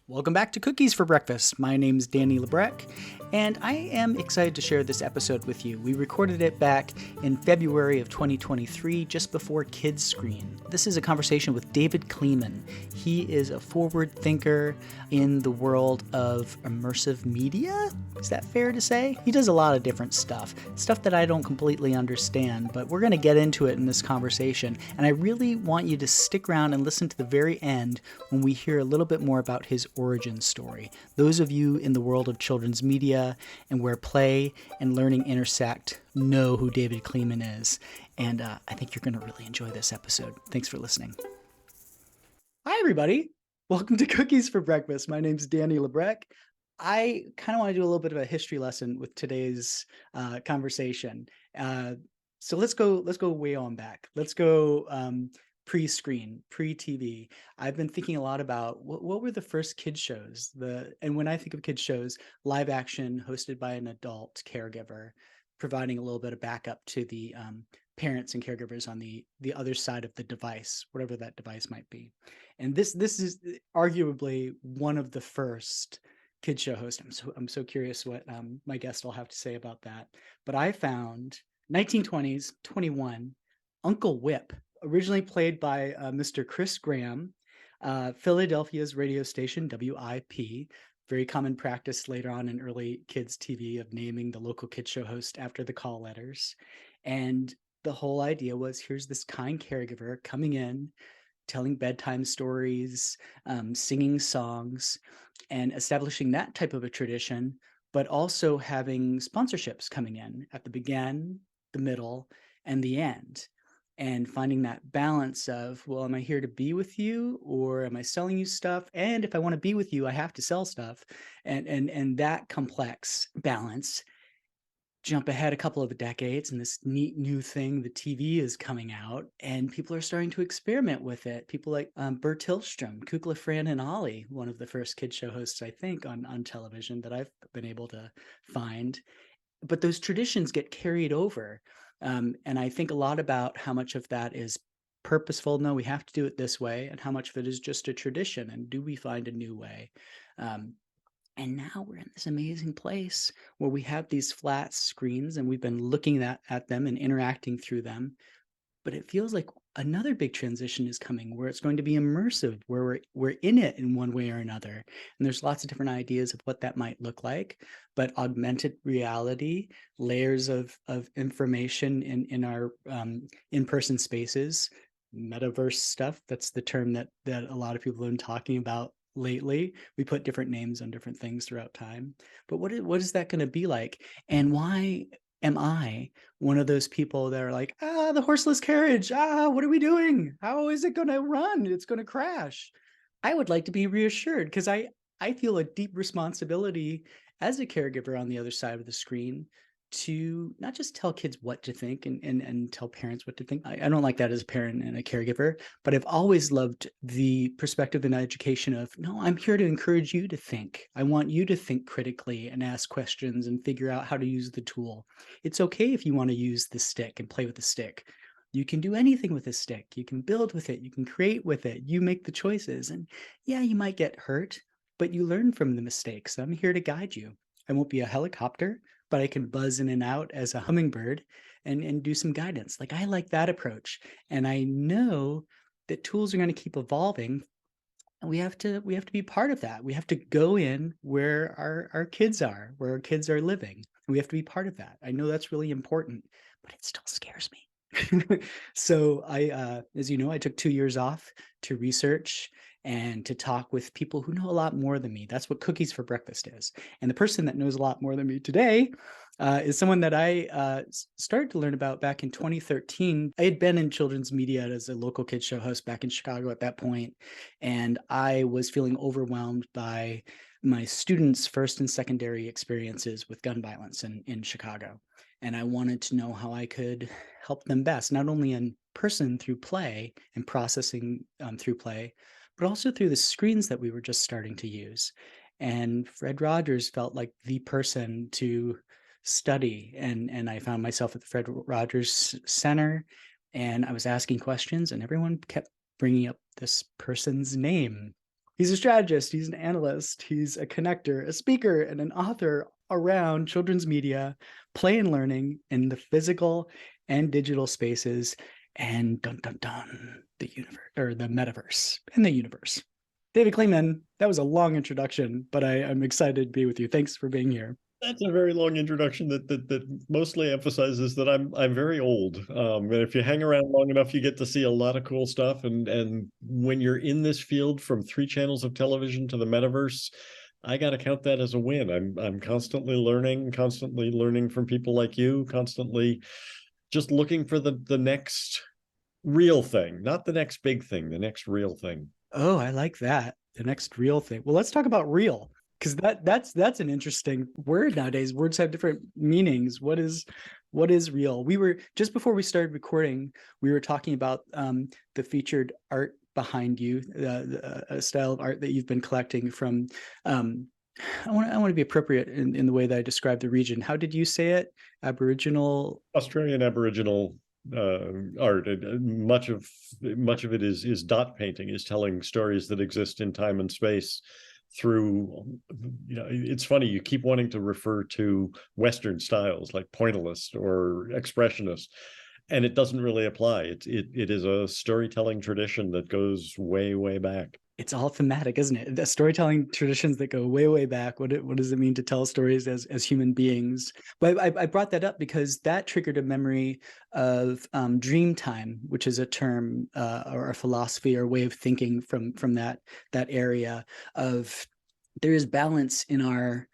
Welcome back to Cookies for Breakfast. My name's Danny Lebrecq, and I am excited to share this episode with you. We recorded it back in February of 2023, just before Kidscreen. This is a conversation with David Kleeman. He is a forward thinker in the world of immersive media. Is that fair to say? He does a lot of different stuff that I don't completely understand, but we're going to get into it in this conversation. And I really want you to stick around and listen to the very end when we hear a little bit more about his origin story. Those of you in the world of children's media and where play and learning intersect know who David Kleeman is. And I think you're going to really enjoy this episode. Thanks for listening. Hi, everybody. Welcome to Cookies for Breakfast. My name's Danny Lebrecq. I kind of want to do a little bit of a history lesson with today's conversation. So let's go way on back. Let's go pre-screen, pre-TV. I've been thinking a lot about what were the first kids shows. And when I think of kids shows, live action hosted by an adult caregiver, providing a little bit of backup to the parents and caregivers on the other side of the device, whatever that device might be. And this is arguably one of the first kid show hosts. I'm so curious what my guest will have to say about that. But I found 1920s, 21, Uncle Whip, originally played by Mr. Chris Graham, Philadelphia's radio station, WIP. Very common practice later on in early kids TV of naming the local kid show host after the call letters. And the whole idea was, here's this kind caregiver coming in, telling bedtime stories, singing songs, and establishing that type of a tradition, but also having sponsorships coming in at the beginning, the middle, and the end. And finding that balance of, well, am I here to be with you, or am I selling you stuff? And if I want to be with you, I have to sell stuff. And that complex balance. Jump ahead a couple of decades, and this neat new thing, the TV, is coming out, and people are starting to experiment with it. People like Bert Hillstrom, Kukla, Fran, and Ollie, one of the first kid show hosts, I think, on television that I've been able to find. But those traditions get carried over. And I think a lot about how much of that is purposeful. No, we have to do it this way. And how much of it is just a tradition. And do we find a new way? And now we're in this amazing place where we have these flat screens and we've been looking at them and interacting through them. But it feels like another big transition is coming where it's going to be immersive, where we're in it in one way or another. And there's lots of different ideas of what that might look like, but augmented reality, layers of information in our in-person spaces, metaverse stuff. That's the term that a lot of people have been talking about lately. We put different names on different things throughout time. But what is that going to be like? And why am I one of those people that are like, the horseless carriage, what are we doing? How is it going to run? It's going to crash. I would like to be reassured, because I feel a deep responsibility as a caregiver on the other side of the screen to not just tell kids what to think and tell parents what to think. I don't like that as a parent and a caregiver, but I've always loved the perspective in education of, no, I'm here to encourage you to think. I want you to think critically and ask questions and figure out how to use the tool. It's okay if you want to use the stick and play with the stick. You can do anything with a stick. You can build with it. You can create with it. You make the choices. And yeah, you might get hurt, but you learn from the mistakes. I'm here to guide you. I won't be a helicopter, but I can buzz in and out as a hummingbird and do some guidance. Like, I like that approach. And I know that tools are going to keep evolving. And we have to be part of that. We have to go in where our kids are, where our kids are living. And we have to be part of that. I know that's really important, but it still scares me. So as you know, I took 2 years off to research and to talk with people who know a lot more than me. That's what Cookies for Breakfast is. And the person that knows a lot more than me today is someone that I started to learn about back in 2013. I had been in children's media as a local kids show host back in Chicago at that point, and I was feeling overwhelmed by my students' first and secondary experiences with gun violence in Chicago. And I wanted to know how I could help them best, not only in person through play and processing through play, but also through the screens that we were just starting to use. And Fred Rogers felt like the person to study. And I found myself at the Fred Rogers Center, and I was asking questions, and everyone kept bringing up this person's name. He's a strategist, he's an analyst, he's a connector, a speaker, and an author around children's media, play and learning in the physical and digital spaces, and dun dun dun, the universe or the metaverse and the universe. David Kleeman, that was a long introduction, but I'm excited to be with you. Thanks for being here. That's a very long introduction that mostly emphasizes that I'm very old. And if you hang around long enough, you get to see a lot of cool stuff. And when you're in this field from 3 channels of television to the metaverse, I got to count that as a win. I'm constantly learning from people like you, constantly just looking for the next real thing, not the next big thing, the next real thing. Oh, I like that. The next real thing. Well, let's talk about real, because that's an interesting word nowadays. Words have different meanings. What is real? We were just before we started recording, we were talking about the featured art behind you, a style of art that you've been collecting from. I want to be appropriate in the way that I describe the region. How did you say it? Aboriginal. Australian Aboriginal art. Much of it is dot painting, is telling stories that exist in time and space through, it's funny, you keep wanting to refer to Western styles like pointillist or expressionist, and it doesn't really apply. It is a storytelling tradition that goes way, way back. It's all thematic, isn't it? The storytelling traditions that go way, way back. What does it mean to tell stories as human beings? But I brought that up because that triggered a memory of dream time, which is a term or a philosophy or way of thinking from that area of there is balance in our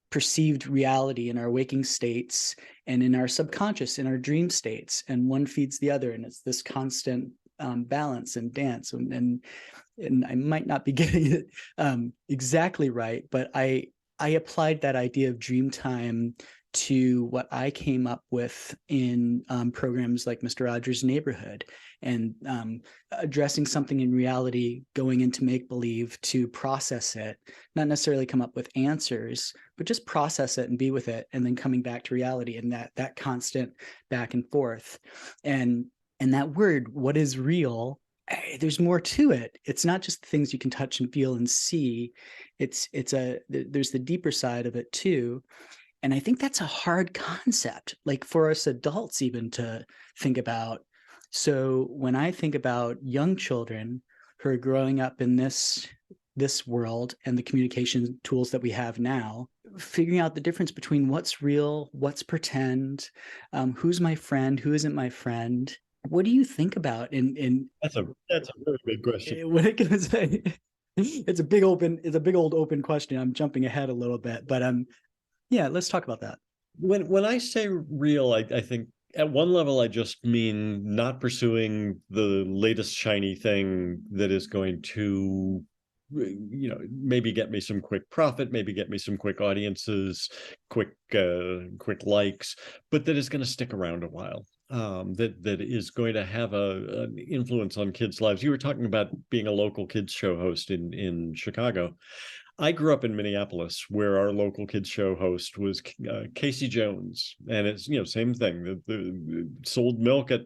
perceived reality, in our waking states, and in our subconscious, in our dream states, and one feeds the other, and it's this constant balance and dance. And I might not be getting it exactly right, but I applied that idea of dream time to what I came up with in programs like Mr. Rogers' Neighborhood, and addressing something in reality, going into make-believe to process it, not necessarily come up with answers, but just process it and be with it, and then coming back to reality, and that constant back and forth. And that word, what is real? There's more to it. It's not just the things you can touch and feel and see. There's the deeper side of it too. And I think that's a hard concept, like for us adults even to think about. So when I think about young children who are growing up in this world and the communication tools that we have now, figuring out the difference between what's real, what's pretend, who's my friend, who isn't my friend. What do you think about in That's a very big question. when it comes to, it's a big old open question. I'm jumping ahead a little bit, but yeah, let's talk about that. When I say real, I think at one level I just mean not pursuing the latest shiny thing that is going to, maybe get me some quick profit, maybe get me some quick audiences, quick likes, but that is going to stick around a while. That is going to have an influence on kids' lives. You were talking about being a local kids show host in Chicago. I grew up in Minneapolis, where our local kids show host was Casey Jones, and it's same thing. The sold milk at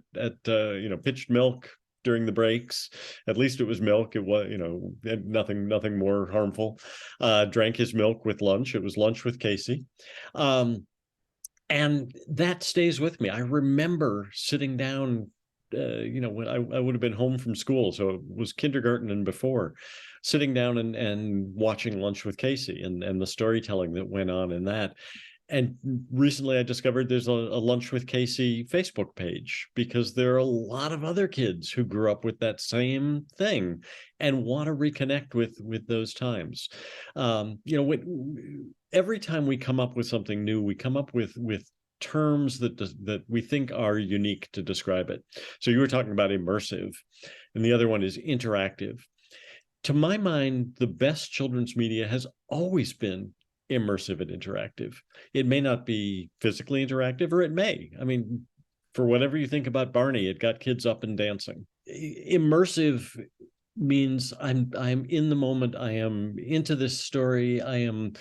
pitched milk during the breaks. At least it was milk. It was nothing more harmful. Drank his milk with lunch. It was lunch with Casey. And that stays with me. I remember sitting down, when I would have been home from school, so it was kindergarten and before, sitting down and watching Lunch with Casey and the storytelling that went on in that. And recently I discovered there's a Lunch with Casey Facebook page, because there are a lot of other kids who grew up with that same thing and want to reconnect with those times. Every time we come up with something new, we come up with terms that we think are unique to describe it. So you were talking about immersive, and the other one is interactive. To my mind, the best children's media has always been immersive and interactive. It may not be physically interactive, or it may. I mean, for whatever you think about Barney, it got kids up and dancing. Immersive means I'm in the moment. I am into this story. I am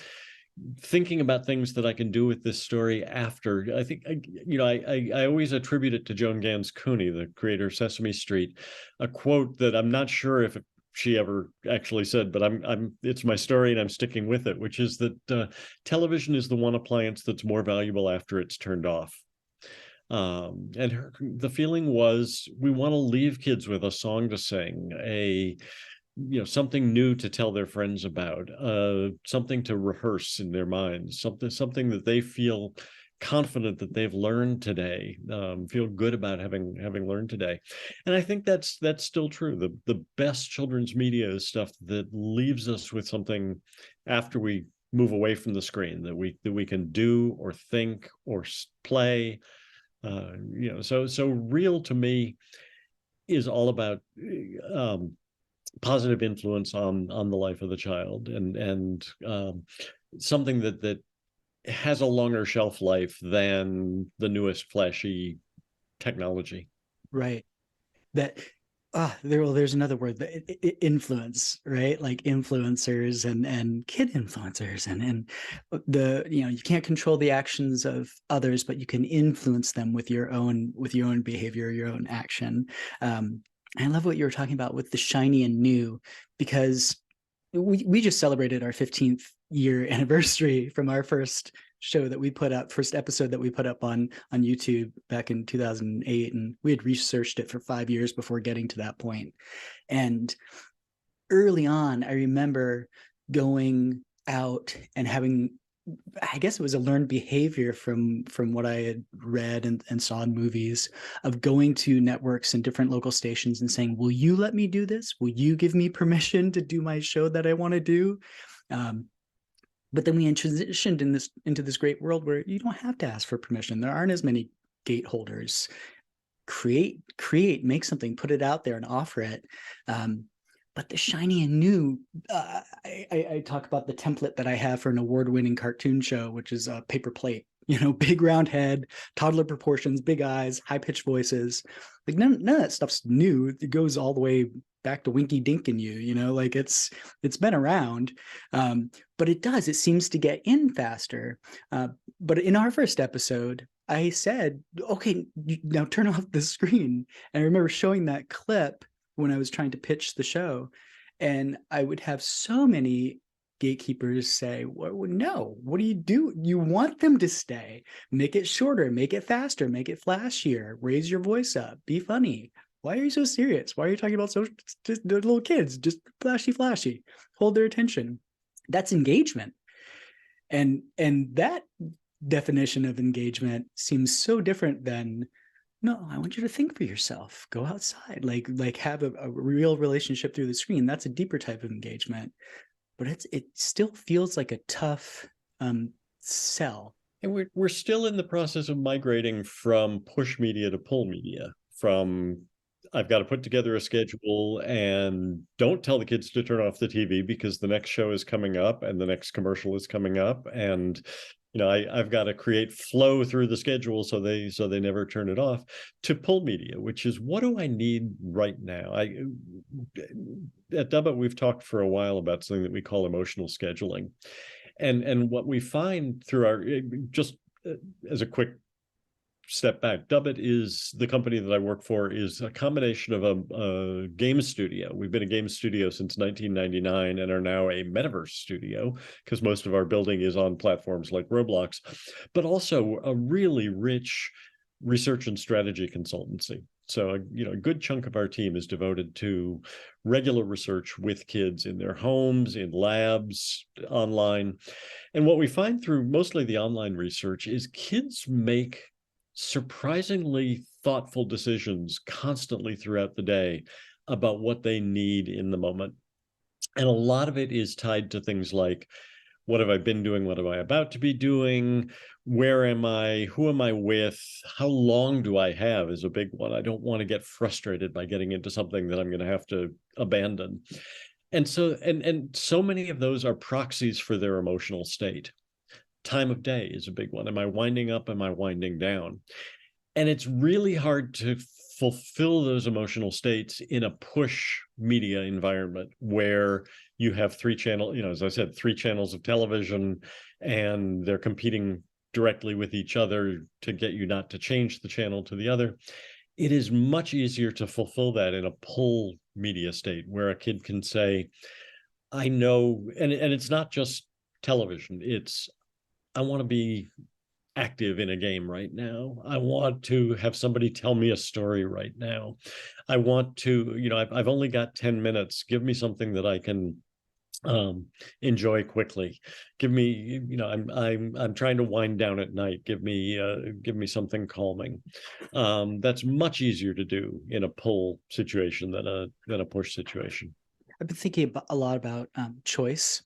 thinking about things that I can do with this story after. I think, I always attribute it to Joan Gans Cooney, the creator of Sesame Street, a quote that I'm not sure if she ever actually said, but it's my story and I'm sticking with it, which is that television is the one appliance that's more valuable after it's turned off. The feeling was, we want to leave kids with a song to sing, something new to tell their friends about, something to rehearse in their minds, something that they feel confident that they've learned today, feel good about having learned today. And I think that's still true. The best children's media is stuff that leaves us with something after we move away from the screen, that we can do or think or play. So real to me is all about positive influence on the life of the child, and something that has a longer shelf life than the newest flashy technology. Right. That there's another word, influence, right? Like influencers and kid influencers, and you can't control the actions of others, but you can influence them with your own behavior, your own action. I love what you were talking about with the shiny and new, because we just celebrated our 15th year anniversary from our first episode that we put up on YouTube back in 2008, and we had researched it for 5 years before getting to that point. And early on, I remember going out and having, I guess it was a learned behavior from what I had read and saw in movies, of going to networks and different local stations and saying, will you let me do this? Will you give me permission to do my show that I want to do? But then we transitioned into this great world where you don't have to ask for permission. There aren't as many gateholders. Create, make something, put it out there and offer it. But the shiny and new, I talk about the template that I have for an award-winning cartoon show, which is a paper plate, big round head, toddler proportions, big eyes, high-pitched voices. Like none of that stuff's new. It goes all the way back to Winky Dink and you, like it's been around. But it seems to get in faster. But in our first episode, I said, okay, now turn off the screen. And I remember showing that clip when I was trying to pitch the show, and I would have so many gatekeepers say, well, no, what do? You want them to stay. Make it shorter, make it faster, make it flashier, raise your voice up, be funny. Why are you so serious? Why are you talking about just little kids? Just flashy, hold their attention. That's engagement. And that definition of engagement seems so different than, no, I want you to think for yourself. Go outside, like have a real relationship through the screen. That's a deeper type of engagement, but it still feels like a tough sell. And we're still in the process of migrating from push media to pull media, from I've got to put together a schedule and don't tell the kids to turn off the TV because the next show is coming up and the next commercial is coming up, and I've got to create flow through the schedule so they never turn it off, to pull media, which is, what do I need right now? At Dubbit, we've talked for a while about something that we call emotional scheduling, and what we find through our, just as a quick step back, Dubbit is the company that I work for, is a combination of a game studio. We've been a game studio since 1999 and are now a metaverse studio, because most of our building is on platforms like Roblox, but also a really rich research and strategy consultancy. So, a good chunk of our team is devoted to regular research with kids in their homes, in labs, online. And what we find through mostly the online research is kids make surprisingly thoughtful decisions constantly throughout the day about what they need in the moment. And a lot of it is tied to things like, what have I been doing? What am I about to be doing? Where am I? Who am I with? How long do I have is a big one. I don't want to get frustrated by getting into something that I'm going to have to abandon. And so, and so many of those are proxies for their emotional state. Time of day is a big one. Am I winding up? Am I winding down? And it's really hard to fulfill those emotional states in a push media environment where you have three channels of television, and they're competing directly with each other to get you not to change the channel to the other. It is much easier to fulfill that in a pull media state where a kid can say, I know, and it's not just television, it's I want to be active in a game right now. I want to have somebody tell me a story right now. I want to, I've only got 10 minutes. Give me something that I can enjoy quickly. Give me, I'm trying to wind down at night. Give me something calming. That's much easier to do in a pull situation than a push situation. I've been thinking a lot about choice,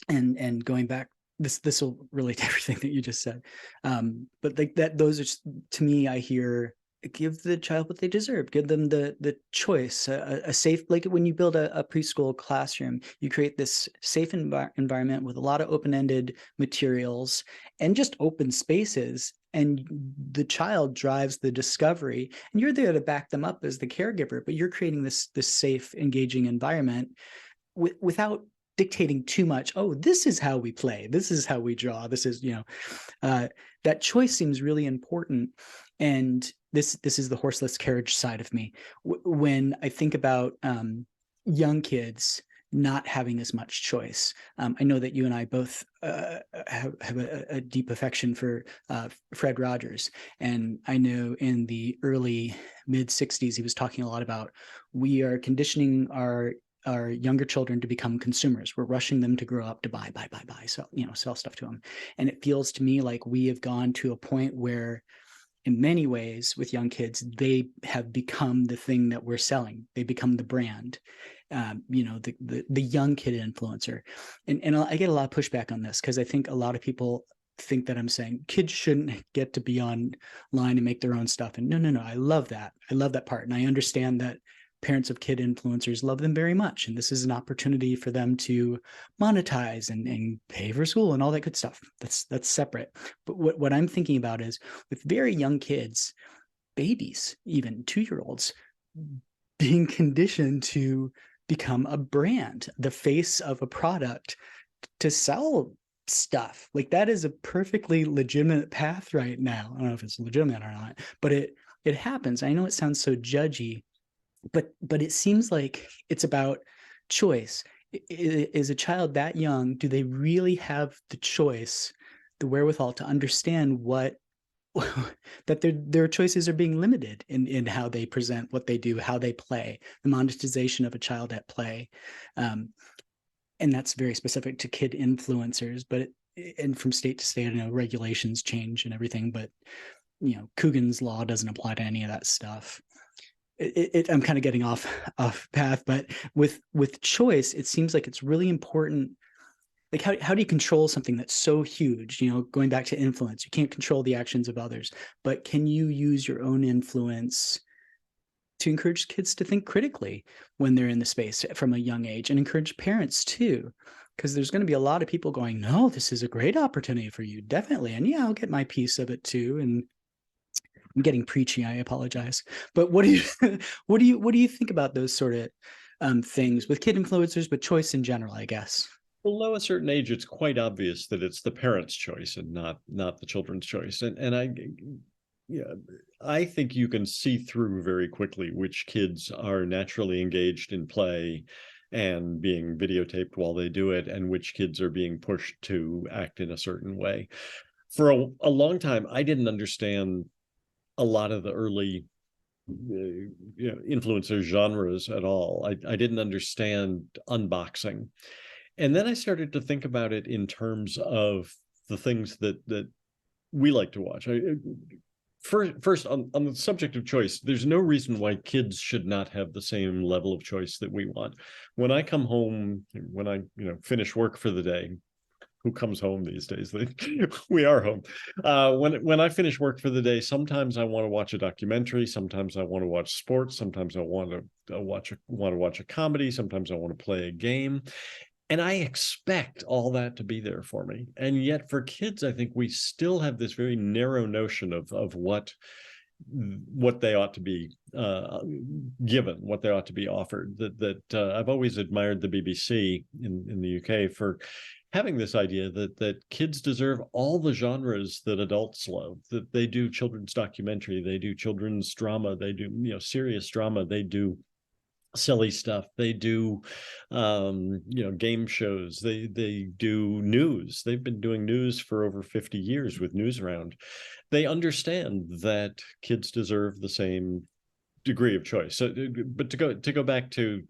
and going back. This will relate to everything that you just said, but like that, those are just, to me, I hear, give the child what they deserve, give them the choice, a safe, like when you build a preschool classroom, you create this safe environment with a lot of open-ended materials and just open spaces, and the child drives the discovery, and you're there to back them up as the caregiver, but you're creating this safe, engaging environment without dictating too much. Oh, this is how we play, this is how we draw, this is, that choice seems really important. And this is the horseless carriage side of me. When I think about young kids not having as much choice, I know that you and I both have a deep affection for Fred Rogers, and I know in the early mid 60s he was talking a lot about, we are conditioning our younger children to become consumers. We're rushing them to grow up to buy. So, sell stuff to them. And it feels to me like we have gone to a point where, in many ways, with young kids, they have become the thing that we're selling. They become the brand, the young kid influencer. And I get a lot of pushback on this, because I think a lot of people think that I'm saying kids shouldn't get to be online and make their own stuff. And no, I love that. I love that part. And I understand that parents of kid influencers love them very much, and this is an opportunity for them to monetize and pay for school and all that good stuff. That's separate. But what I'm thinking about is, with very young kids, babies, even 2-year-olds, being conditioned to become a brand, the face of a product, to sell stuff. Like, that is a perfectly legitimate path right now. I don't know if it's legitimate or not, but it happens. I know it sounds so judgy, but it seems like it's about choice. Is a child that young, do they really have the choice, the wherewithal to understand what that their choices are being limited in how they present, what they do, how they play, the monetization of a child at play? And that's very specific to kid influencers, but and from state to state, I know regulations change and everything, but Coogan's law doesn't apply to any of that stuff. I'm kind of getting off path, but with choice, it seems like it's really important. Like, how do you control something that's so huge? Going back to influence, you can't control the actions of others, but can you use your own influence to encourage kids to think critically when they're in the space from a young age, and encourage parents too? Because there's going to be a lot of people going, no, this is a great opportunity for you, definitely, and yeah, I'll get my piece of it too. And I'm getting preachy, I apologize. But what do you what do you think about those sort of things with kid influencers, but choice in general, I guess? Below a certain age, it's quite obvious that it's the parent's choice and not the children's choice. And I think you can see through very quickly which kids are naturally engaged in play and being videotaped while they do it, and which kids are being pushed to act in a certain way. For a long time, I didn't understand a lot of the early influencer genres at all. I didn't understand unboxing. And then I started to think about it in terms of the things that we like to watch. First, on the subject of choice, there's no reason why kids should not have the same level of choice that we want. When I come home, when I finish work for the day, who comes home these days? We are home. When I finish work for the day, sometimes I want to watch a documentary. Sometimes I want to watch sports. Sometimes I want to watch a comedy. Sometimes I want to play a game. And I expect all that to be there for me. And yet for kids, I think we still have this very narrow notion of what they ought to be given, what they ought to be offered. I've always admired the BBC in the UK for having this idea that kids deserve all the genres that adults love, that they do children's documentary, they do children's drama, they do serious drama, they do silly stuff. They do, game shows. They do news. They've been doing news for over 50 years with Newsround. They understand that kids deserve the same degree of choice. So, but to go back to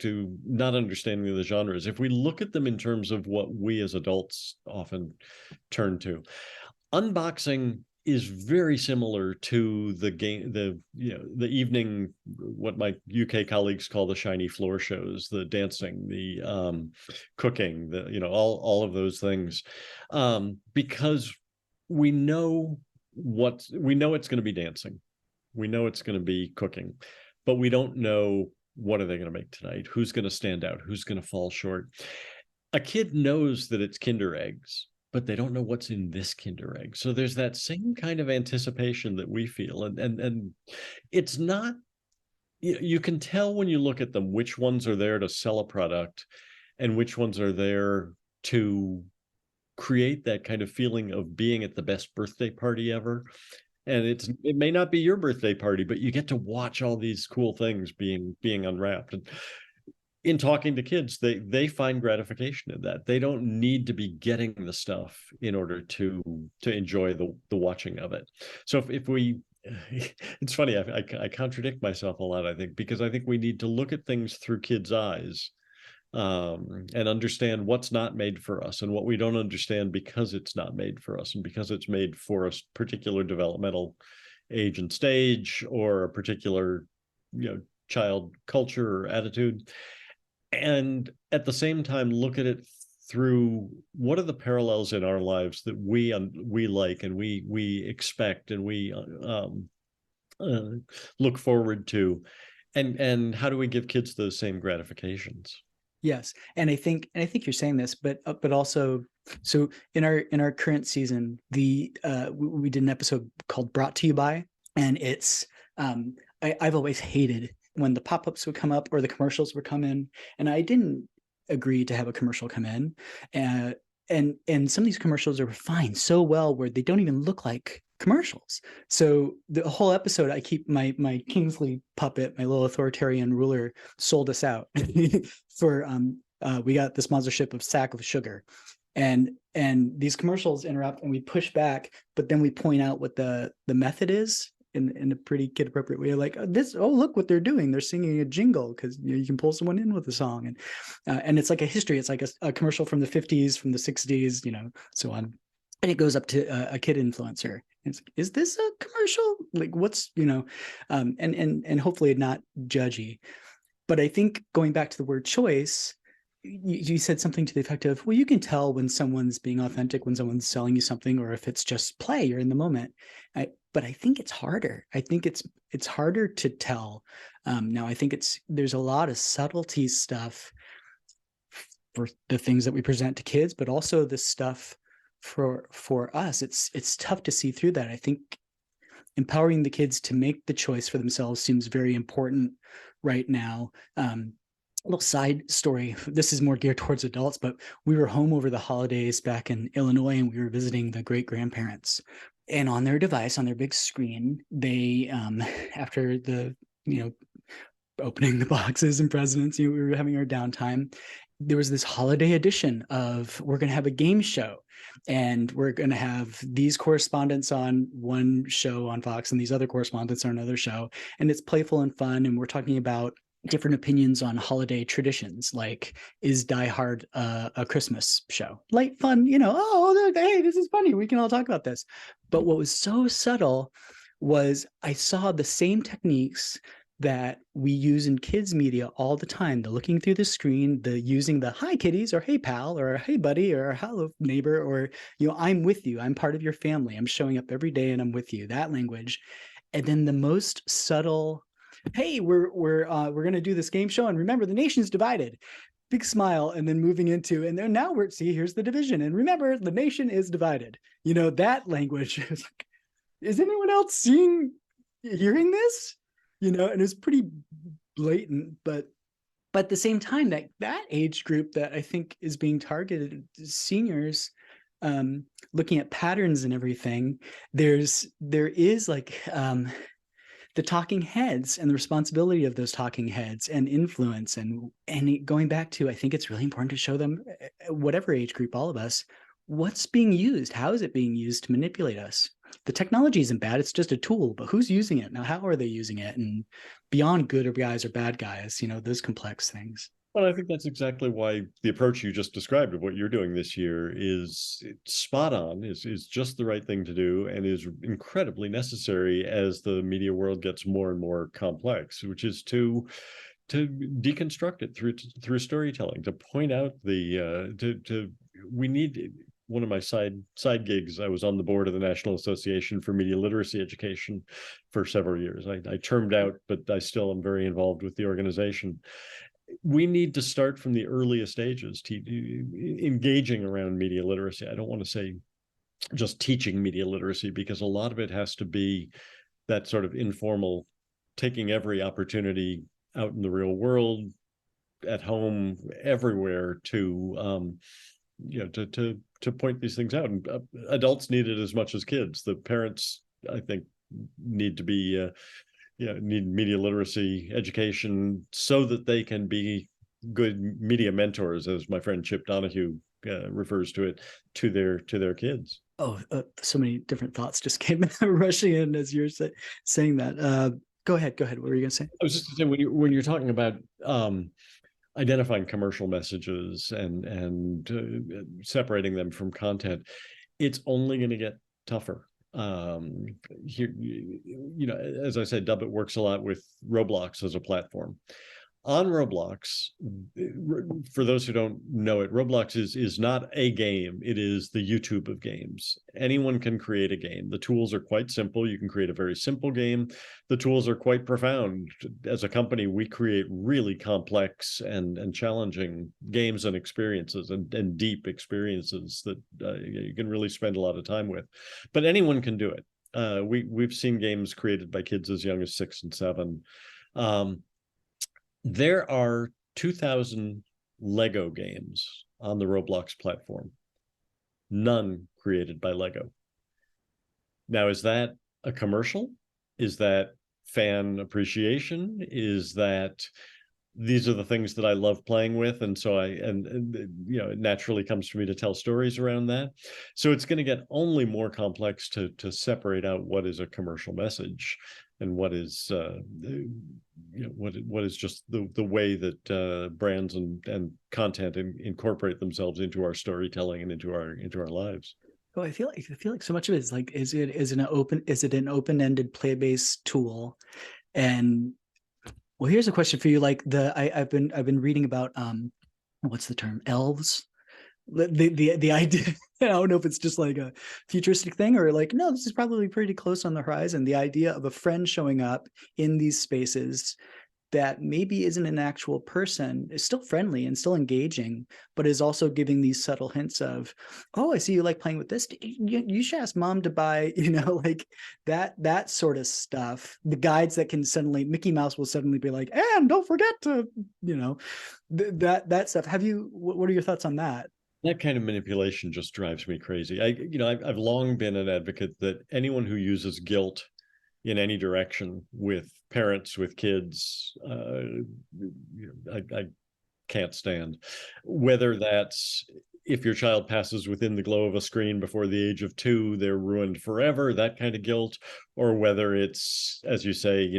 not understanding the genres, if we look at them in terms of what we as adults often turn to, unboxing is very similar to the game, the evening, what my UK colleagues call the shiny floor shows, the dancing, the cooking, the all of those things, because we know it's going to be dancing, we know it's going to be cooking, but we don't know what are they going to make tonight, who's going to stand out, who's going to fall short. A kid knows that it's Kinder eggs, but they don't know what's in this Kinder egg. So there's that same kind of anticipation that we feel. And it's not, you can tell when you look at them which ones are there to sell a product and which ones are there to create that kind of feeling of being at the best birthday party ever. And it may not be your birthday party, but you get to watch all these cool things being unwrapped. And in talking to kids, they find gratification in that. They don't need to be getting the stuff in order to enjoy the watching of it. So if we, it's funny, I contradict myself a lot, I think, because I think we need to look at things through kids' eyes, and understand what's not made for us and what we don't understand because it's not made for us and because it's made for a particular developmental age and stage or a particular child culture or attitude. And at the same time, look at it through what are the parallels in our lives that we like and we expect and we look forward to, and how do we give kids those same gratifications? Yes, and I think you're saying this, but also, so in our current season, we did an episode called "Brought to You By," and it's I've always hated when the pop-ups would come up or the commercials would come in, and I didn't agree to have a commercial come in, and some of these commercials are refined so well where they don't even look like commercials. So the whole episode, I keep my Kingsley puppet, my little authoritarian ruler, sold us out for we got the sponsorship of Sack of Sugar, and these commercials interrupt and we push back, but then we point out what the method is in a pretty kid appropriate way, like look what they're doing, they're singing a jingle, because you can pull someone in with a song, and it's like a history, it's like a commercial from the 50s, from the 60s, so on, and it goes up to a kid influencer. It's like, is this a commercial? Like, what's and hopefully not judgy. But I think going back to the word choice, you said something to the effect of, well, you can tell when someone's being authentic, when someone's selling you something, or if it's just play, you're in the moment. But I think it's harder. I think it's harder to tell. Now, I think there's a lot of subtlety stuff for the things that we present to kids, but also the stuff for us. It's tough to see through that. I think empowering the kids to make the choice for themselves seems very important right now. A little side story, this is more geared towards adults, but we were home over the holidays back in Illinois, and we were visiting the great grandparents, and on their device, on their big screen, they after the opening the boxes and presents, we were having our downtime, there was this holiday edition of, we're going to have a game show, and we're going to have these correspondents on one show on Fox and these other correspondents on another show, and it's playful and fun, and we're talking about different opinions on holiday traditions, like, is Die Hard a Christmas show? Light, fun, hey, this is funny, we can all talk about this. But what was so subtle was I saw the same techniques that we use in kids media all the time, the looking through the screen, the using the hi kitties, or hey pal, or hey buddy, or hello neighbor, or I'm with you, I'm part of your family, I'm showing up every day and I'm with you, that language. And then the most subtle, hey, we're going to do this game show, and remember, the nation's divided, big smile, and then moving into, and then now here's the division, and remember, the nation is divided, that language. Is like, is anyone else hearing this? And it's pretty blatant, but at the same time, that age group that I think is being targeted, seniors, looking at patterns and everything, there is like the talking heads and the responsibility of those talking heads and influence, and going back to, I think it's really important to show them, whatever age group, all of us, what's being used, how is it being used to manipulate us. The technology isn't bad, it's just a tool, but who's using it now? How are they using it? And beyond good guys or bad guys, those complex things. Well, I think that's exactly why the approach you just described of what you're doing this year is spot on, is just the right thing to do, and is incredibly necessary as the media world gets more and more complex, which is to deconstruct it through storytelling, to point out we need. One of my side gigs, I was on the board of the National Association for Media Literacy Education for several years. I termed out, but I still am very involved with the organization. We need to start from the earliest ages, engaging around media literacy. I don't want to say just teaching media literacy, because a lot of it has to be that sort of informal, taking every opportunity out in the real world, at home, everywhere, to point these things out. And adults need it as much as kids. The parents, I think, need to be need media literacy education so that they can be good media mentors, as my friend Chip Donahue refers to it, to their kids. Oh, so many different thoughts just came rushing in as you're saying that. Go ahead. What were you going to say? I was just going to say, when you're talking about identifying commercial messages and separating them from content, it's only going to get tougher. Here, as I said, Dubbit works a lot with Roblox as a platform. On Roblox, for those who don't know it, Roblox is not a game. It is the YouTube of games. Anyone can create a game. The tools are quite simple. You can create a very simple game. The tools are quite profound. As a company, we create really complex and challenging games and experiences, and deep experiences that you can really spend a lot of time with. But anyone can do it. We've seen games created by kids as young as 6 and 7. There are 2,000 Lego games on the Roblox platform, none created by Lego. Now, is that a commercial? Is that fan appreciation? Is that these are the things that I love playing with, and so it naturally comes to me to tell stories around that? So it's going to get only more complex to separate out what is a commercial message and what is what is just the way that brands and content incorporate themselves into our storytelling and into our lives. Oh, I feel like so much of it is like, is it an open-ended play-based tool? And well, here's a question for you. Like I've been reading about what's the term? Elves. The idea, I don't know if it's just like a futuristic thing or like, no, this is probably pretty close on the horizon. The idea of a friend showing up in these spaces that maybe isn't an actual person, is still friendly and still engaging, but is also giving these subtle hints of, oh, I see you like playing with this. You should ask mom to buy, like that sort of stuff. The guides that can suddenly, Mickey Mouse will suddenly be like, and don't forget to, that stuff. What are your thoughts on that? That kind of manipulation just drives me crazy. I've long been an advocate that anyone who uses guilt in any direction with parents, with kids, I can't stand. Whether that's if your child passes within the glow of a screen before the age of 2, they're ruined forever, that kind of guilt, or whether it's, as you say,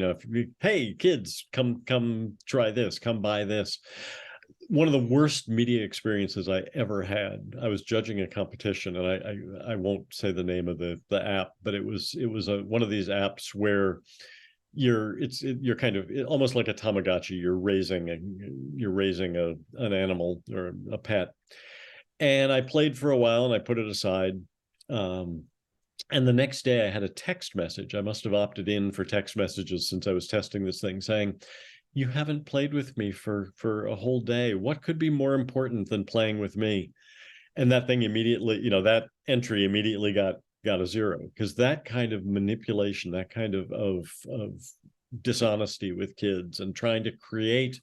hey, kids, come try this, come buy this. One of the worst media experiences I ever had, I was judging a competition, and I won't say the name of the app, but it was one of these apps where you're kind of almost like a Tamagotchi. You're raising an animal or a pet. And I played for a while and I put it aside. And the next day I had a text message. I must have opted in for text messages since I was testing this thing, saying, "You haven't played with me for a whole day. What could be more important than playing with me?" And that thing immediately, that entry immediately got a 0, because that kind of manipulation, that kind of dishonesty with kids and trying to create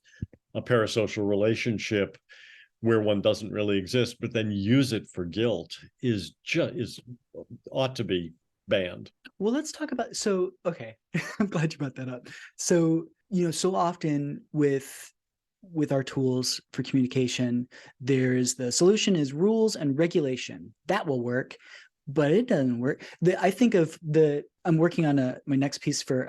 a parasocial relationship where one doesn't really exist, but then use it for guilt, ought to be banned. Well, let's talk about, so, okay, I'm glad you brought that up. So, so often with our tools for communication, there's the solution is rules and regulation. That will work, but it doesn't work. I think of I'm working on my next piece for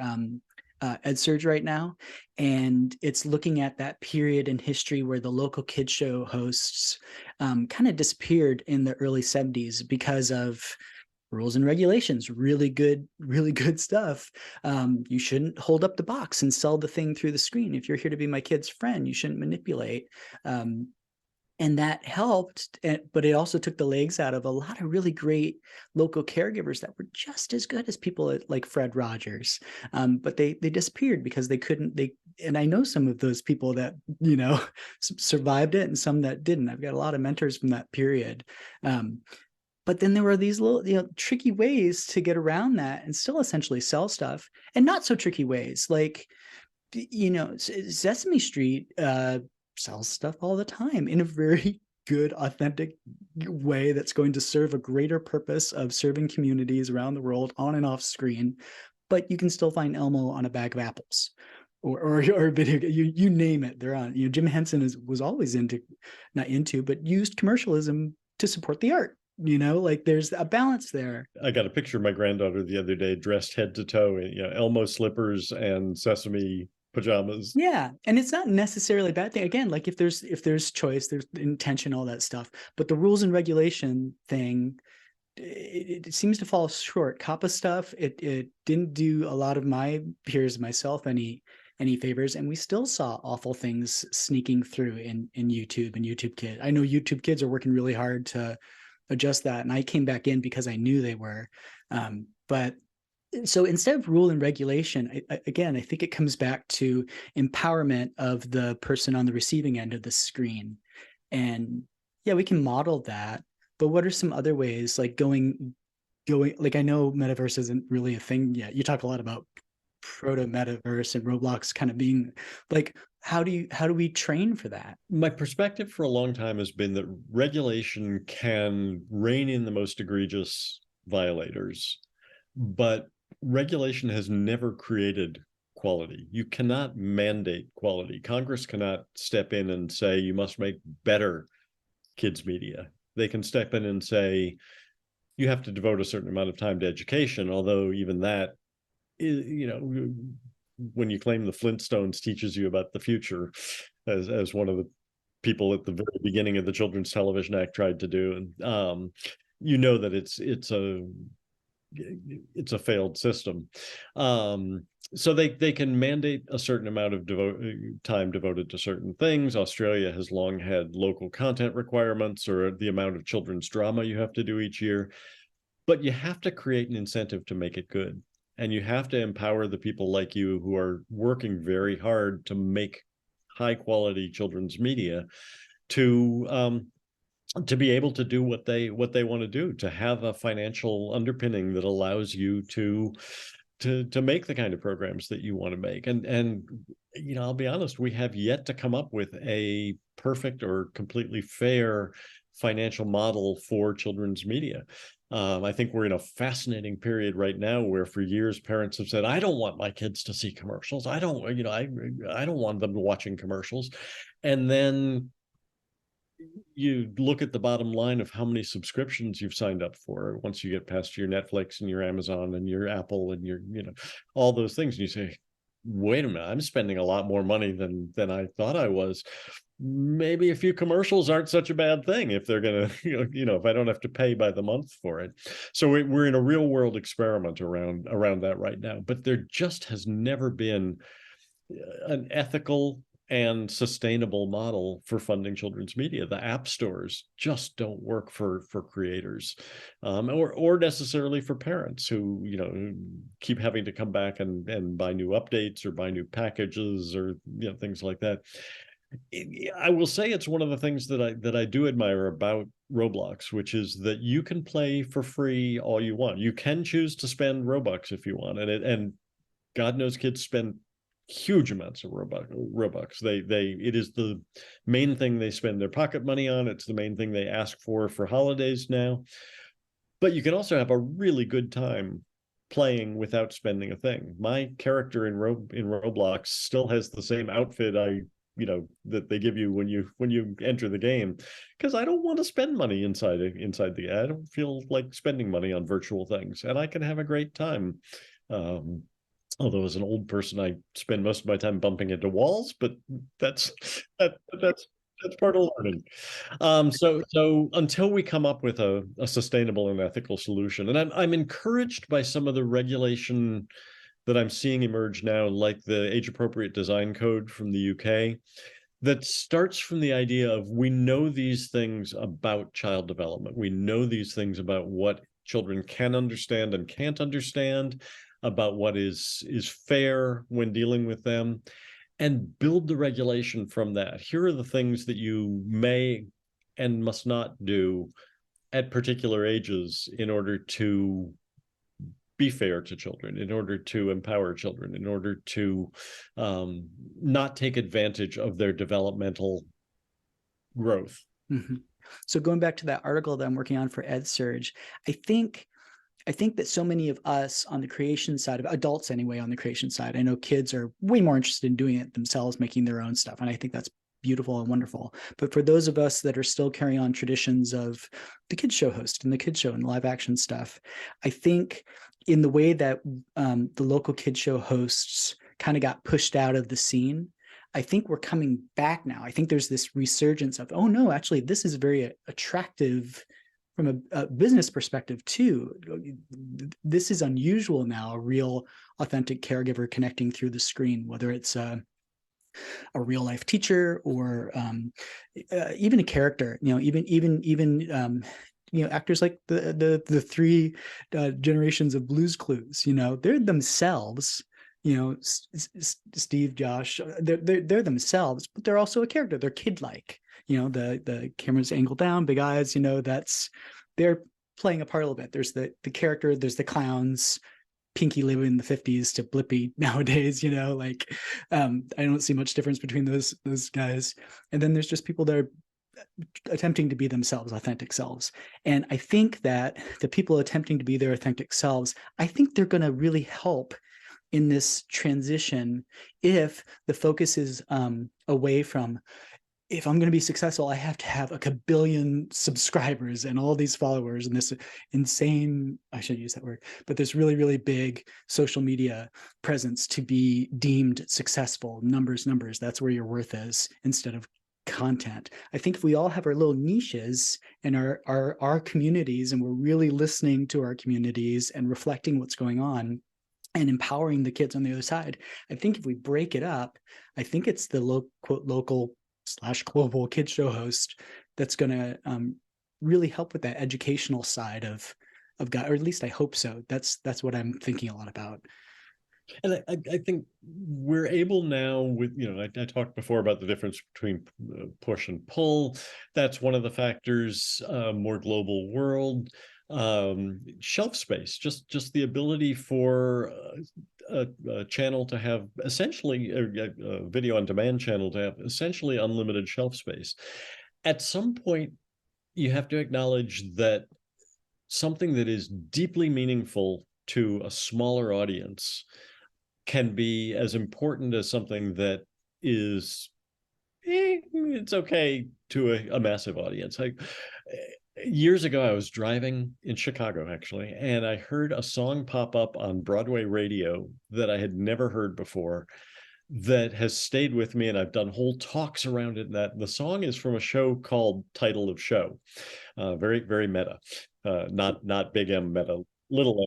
EdSurge right now, and it's looking at that period in history where the local kids show hosts kind of disappeared in the early 70s because of rules and regulations. Really good stuff. You shouldn't hold up the box and sell the thing through the screen. If you're here to be my kid's friend, you shouldn't manipulate. And that helped, but it also took the legs out of a lot of really great local caregivers that were just as good as people like Fred Rogers. But they disappeared because they couldn't. And I know some of those people that survived it, and some that didn't. I've got a lot of mentors from that period. But then there were these little, tricky ways to get around that and still essentially sell stuff, and not so tricky ways. Like, Sesame Street sells stuff all the time in a very good, authentic way that's going to serve a greater purpose of serving communities around the world on and off screen. But you can still find Elmo on a bag of apples. Or a video, you name it, they're on. Jim Henson was always not into, but used commercialism to support the art. Like there's a balance there. I got a picture of my granddaughter the other day dressed head to toe in Elmo slippers and Sesame pajamas. Yeah, and it's not necessarily a bad thing. Again, like if there's choice, there's intention, all that stuff. But the rules and regulation thing, it seems to fall short. COPPA stuff, it didn't do a lot of my peers, myself, any favors, and we still saw awful things sneaking through in YouTube and YouTube Kids. I know YouTube Kids are working really hard to adjust that, and I came back in because I knew they were. But so instead of rule and regulation, I think it comes back to empowerment of the person on the receiving end of the screen. And yeah, we can model that, but what are some other ways, like going, like, I know metaverse isn't really a thing yet. You talk a lot about proto metaverse and Roblox kind of being like, how do we train for that? My perspective for a long time has been that regulation can rein in the most egregious violators, but regulation has never created quality. You cannot mandate quality. Congress cannot step in and say you must make better kids media. They can step in and say you have to devote a certain amount of time to education, although even that is, when you claim the Flintstones teaches you about the future, as one of the people at the very beginning of the Children's Television Act tried to do, and that it's a failed system. So they can mandate a certain amount of time devoted to certain things. Australia has long had local content requirements, or the amount of children's drama you have to do each year, but you have to create an incentive to make it good. And you have to empower the people like you who are working very hard to make high quality children's media to be able to do what they want to do, to have a financial underpinning that allows you to make the kind of programs that you want to make. And I'll be honest, we have yet to come up with a perfect or completely fair financial model for children's media. I think we're in a fascinating period right now where for years parents have said, I don't want my kids to see commercials. I don't want them watching commercials. And then you look at the bottom line of how many subscriptions you've signed up for once you get past your Netflix and your Amazon and your Apple and your, all those things. And you say, wait a minute, I'm spending a lot more money than I thought I was. Maybe a few commercials aren't such a bad thing if they're going to, if I don't have to pay by the month for it. So we're in a real world experiment around that right now, but there just has never been an ethical and sustainable model for funding children's media. The app stores just don't work for creators, or necessarily for parents who keep having to come back and buy new updates or buy new packages or things like that. I will say it's one of the things that I do admire about Roblox, which is that you can play for free all you want. You can choose to spend Robux if you want, and God knows kids spend huge amounts of Robux. It is the main thing they spend their pocket money on. It's the main thing they ask for holidays now. But you can also have a really good time playing without spending a thing. My character in Roblox still has the same outfit that they give you when you enter the game, because I don't want to spend money inside the. I don't feel like spending money on virtual things, and I can have a great time. Although as an old person, I spend most of my time bumping into walls, but that's part of learning. So until we come up with a sustainable and ethical solution, and I'm encouraged by some of the regulation that I'm seeing emerge now, like the age appropriate design code from the UK, that starts from the idea of, we know these things about child development. We know these things about what children can understand and can't understand, about what is fair when dealing with them, and build the regulation from that. Here are the things that you may and must not do at particular ages in order to be fair to children, in order to empower children, in order to not take advantage of their developmental growth. Mm-hmm. So going back to that article that I'm working on for EdSurge, I think that so many of us on the creation side, of adults anyway, on the creation side, I know kids are way more interested in doing it themselves, making their own stuff. And I think that's beautiful and wonderful. But for those of us that are still carrying on traditions of the kids show host and the kids show and live action stuff, I think in the way that the local kids show hosts kind of got pushed out of the scene, I think we're coming back now. I think there's this resurgence of, oh no, actually, this is very attractive from a business perspective too. This is unusual now, a real authentic caregiver connecting through the screen, whether it's a real life teacher or even a character, even actors like the three generations of Blue's Clues, they're themselves, Steve, Josh, they're themselves, but they're also a character. They're kid-like, the camera's angled down, big eyes, they're playing a part a little bit. There's the character, there's the clowns, Pinky living in the 50s to Blippi nowadays, I don't see much difference between those guys. And then there's just people that are attempting to be themselves, authentic selves. And I think that the people attempting to be their authentic selves, I think they're going to really help in this transition if the focus is away from, if I'm going to be successful, I have to have a kabillion subscribers and all these followers and this insane, I shouldn't use that word, but this really, really big social media presence to be deemed successful. Numbers, that's where your worth is, instead of content. I think if we all have our little niches and our communities, and we're really listening to our communities and reflecting what's going on and empowering the kids on the other side, I think if we break it up, I think it's the local/global kids show host that's going to really help with that educational side of God, or at least I hope so. That's what I'm thinking a lot about. And I think we're able now with, I talked before about the difference between push and pull. That's one of the factors, more global world, shelf space, just the ability for a channel to have essentially a video on demand channel to have essentially unlimited shelf space. At some point, you have to acknowledge that something that is deeply meaningful to a smaller audience can be as important as something that is it's okay to a massive audience. Years ago, I was driving in Chicago, actually, and I heard a song pop up on Broadway radio that I had never heard before, that has stayed with me, and I've done whole talks around it. That the song is from a show called Title of Show, very, very meta, not big M meta, little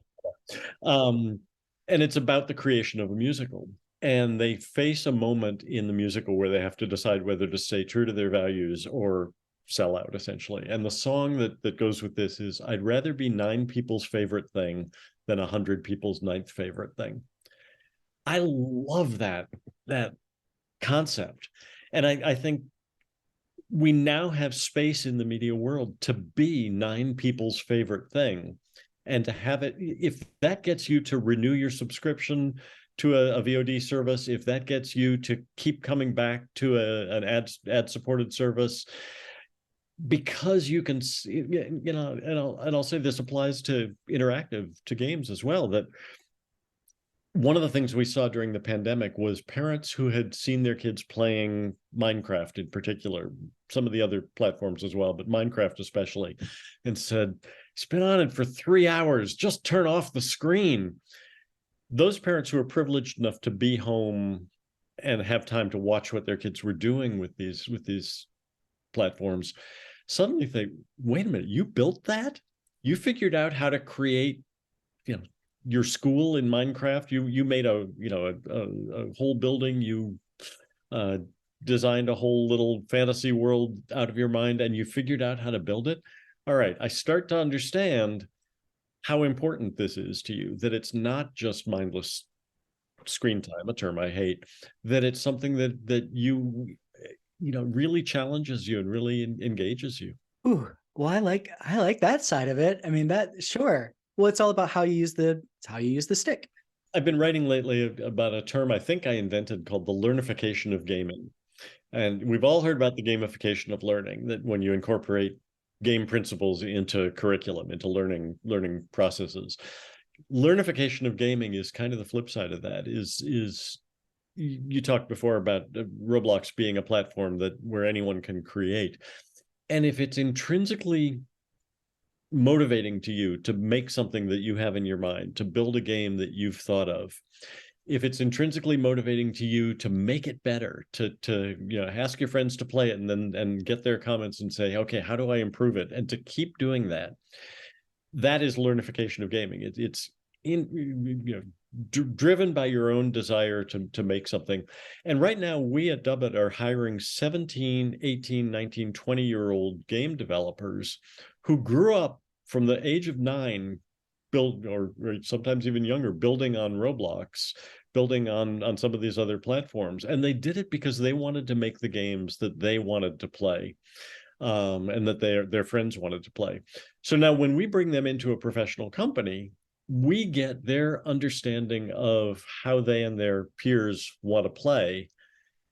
M. And it's about the creation of a musical. And they face a moment in the musical where they have to decide whether to stay true to their values or sell out, essentially. And the song that goes with this is, I'd rather be 9 people's favorite thing than 100 people's 9th favorite thing. I love that concept. And I think we now have space in the media world to be 9 people's favorite thing. And to have it, if that gets you to renew your subscription to a VOD service, if that gets you to keep coming back to an ad-supported service, because you can see, and I'll say this applies to games as well, that one of the things we saw during the pandemic was parents who had seen their kids playing Minecraft in particular, some of the other platforms as well, but Minecraft especially, and said, "It's been on it for 3 hours, just turn off the screen." Those parents who are privileged enough to be home and have time to watch what their kids were doing with these platforms suddenly think, wait a minute, you built that? You figured out how to create, your school in Minecraft. You made a whole building. You designed a whole little fantasy world out of your mind, and you figured out how to build it. All right, I start to understand how important this is to you, that it's not just mindless screen time, a term I hate, that it's something that you really challenges you and really engages you. Ooh, well, I like that side of it. I mean, that sure. Well, it's all about how you use the stick. I've been writing lately about a term I think I invented called the learnification of gaming. And we've all heard about the gamification of learning, that when you incorporate game principles into curriculum, into learning processes. Learnification of gaming is kind of the flip side of that. Is you talked before about Roblox being a platform where anyone can create. And if it's intrinsically motivating to you to make something that you have in your mind, to build a game that you've thought of, if it's intrinsically motivating to you to make it better, to ask your friends to play it and get their comments and say, okay, how do I improve it? And to keep doing that, that is learnification of gaming. It's driven by your own desire to make something. And right now we at Dubbit are hiring 17, 18, 19, 20-year-old game developers who grew up from the age of 9, or sometimes even younger, building on Roblox, building on some of these other platforms. And they did it because they wanted to make the games that they wanted to play, and that their friends wanted to play. So now when we bring them into a professional company, we get their understanding of how they and their peers want to play.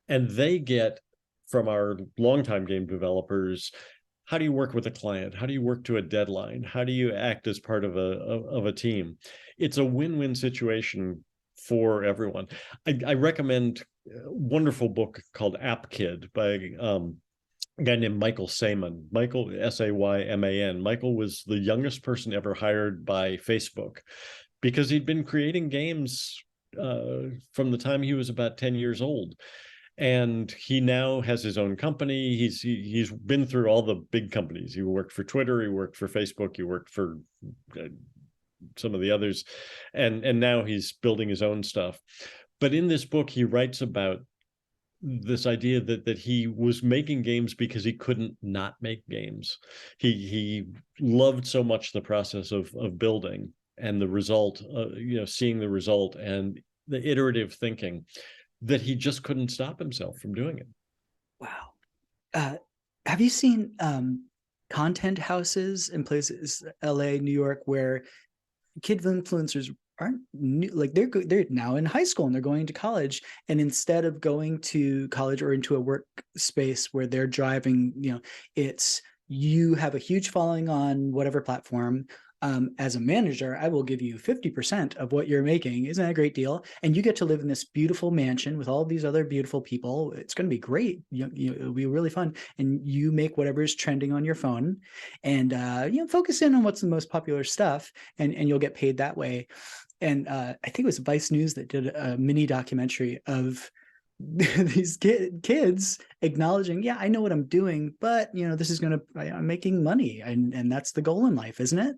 And they get from our longtime game developers, how do you work with a client? How do you work to a deadline? How do you act as part of a team? It's a win-win situation for everyone. I recommend a wonderful book called App Kid by a guy named Michael Sayman. Michael, Sayman. Michael was the youngest person ever hired by Facebook because he'd been creating games from the time he was about 10 years old. And he now has his own company. He's been through all the big companies. He worked for Twitter, he worked for Facebook, he worked for some of the others, and now he's building his own stuff. But in this book, he writes about this idea that he was making games because he couldn't not make games. He loved so much the process of building and the result, seeing the result and the iterative thinking, that he just couldn't stop himself from doing it. Wow. Have you seen content houses in places, LA, New York, where kid influencers aren't new, like they're now in high school and they're going to college, and instead of going to college or into a workspace where they're driving, it's you have a huge following on whatever platform. As a manager, I will give you 50% of what you're making. Isn't that a great deal? And you get to live in this beautiful mansion with all these other beautiful people. It's going to be great. It'll be really fun. And you make whatever is trending on your phone, and focus in on what's the most popular stuff, and you'll get paid that way. And I think it was Vice News that did a mini documentary of these kids acknowledging, yeah, I know what I'm doing, but this is I'm making money, and that's the goal in life, isn't it?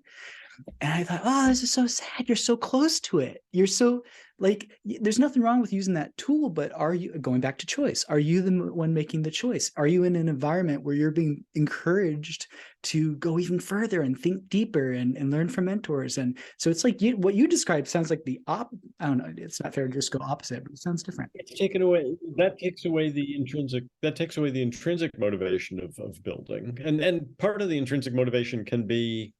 And I thought, oh, this is so sad. You're so close to it. You're so there's nothing wrong with using that tool, but are you going back to choice? Are you the one making the choice? Are you in an environment where you're being encouraged to go even further and think deeper and learn from mentors? And so it's like what you described sounds like I don't know. It's not fair to just go opposite, but it sounds different. It's taken away. That takes away the intrinsic motivation of building, and part of the intrinsic motivation can be,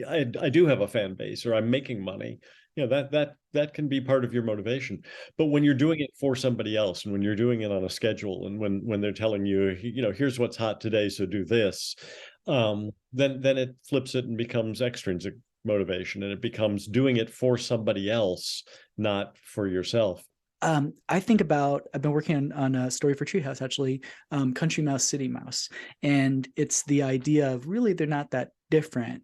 I do have a fan base, or I'm making money. That can be part of your motivation. But when you're doing it for somebody else, and when you're doing it on a schedule, and when they're telling you, here's what's hot today, so do this, then it flips it and becomes extrinsic motivation, and it becomes doing it for somebody else, not for yourself. I've been working on a story for Treehouse, actually, Country Mouse, City Mouse. And it's the idea of really they're not that different.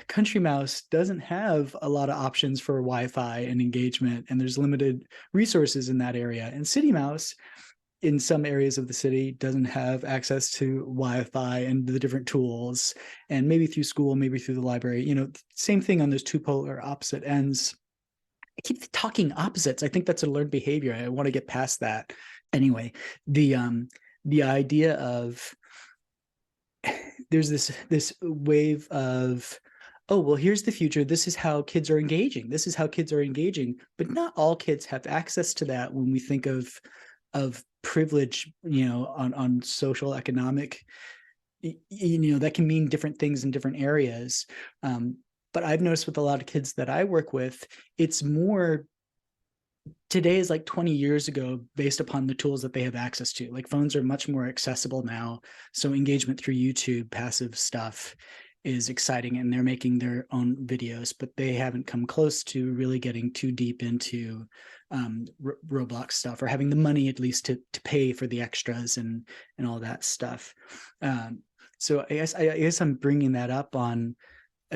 Country Mouse doesn't have a lot of options for Wi-Fi and engagement, and there's limited resources in that area. And City Mouse, in some areas of the city, doesn't have access to Wi-Fi and the different tools, and maybe through school, maybe through the library. Same thing on those two polar opposite ends. I keep talking opposites. I think that's a learned behavior. I want to get past that. Anyway, the idea of there's this wave of, oh, well, here's the future. This is how kids are engaging. This is how kids are engaging. But not all kids have access to that when we think of privilege, on social, economic, that can mean different things in different areas. But I've noticed with a lot of kids that I work with, it's more today is like 20 years ago based upon the tools that they have access to. Like phones are much more accessible now. So engagement through YouTube, passive stuff is exciting, and they're making their own videos, but they haven't come close to really getting too deep into Roblox stuff, or having the money at least to pay for the extras and all that stuff. So I guess I'm bringing that up on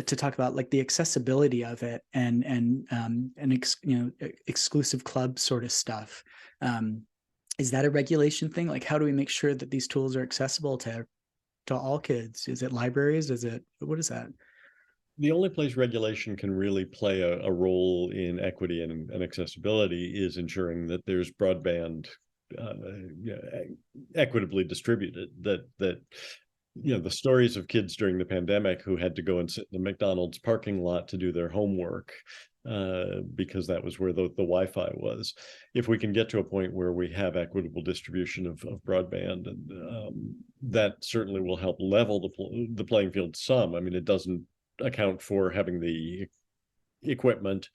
to talk about like the accessibility of it and exclusive club sort of stuff. Is that a regulation thing? Like, how do we make sure that these tools are accessible to all kids? Is it libraries? What is that? The only place regulation can really play a role in equity and accessibility is ensuring that there's broadband equitably distributed, that the stories of kids during the pandemic who had to go and sit in the McDonald's parking lot to do their homework because that was where the Wi-Fi was. If we can get to a point where we have equitable distribution of broadband, and that certainly will help level the playing field some. I mean, it doesn't account for having the equipment.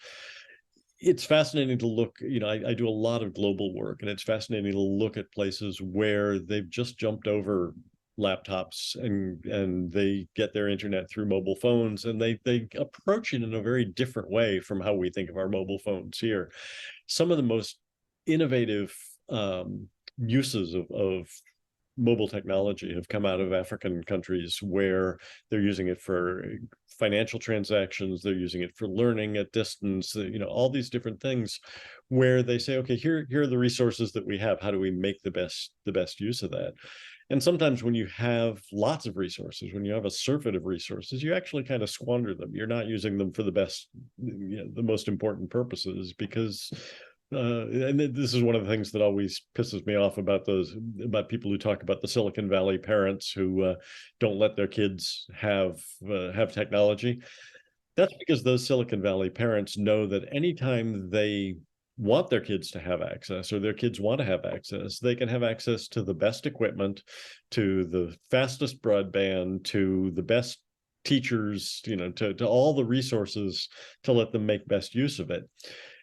It's fascinating to look, I do a lot of global work, and it's fascinating to look at places where they've just jumped over laptops and they get their internet through mobile phones, and they approach it in a very different way from how we think of our mobile phones here. Some of the most innovative uses of mobile technology have come out of African countries, where they're using it for financial transactions, they're using it for learning at distance, all these different things, where they say, okay, here are the resources that we have. How do we make the best use of that? And sometimes when you have lots of resources, when you have a surfeit of resources, you actually kind of squander them. You're not using them for the best, the most important purposes, because and this is one of the things that always pisses me off about people who talk about the Silicon Valley parents who don't let their kids have technology. That's because those Silicon Valley parents know that anytime they want their kids to have access, or their kids want to have access, they can have access to the best equipment, to the fastest broadband, to the best teachers, to all the resources to let them make best use of it.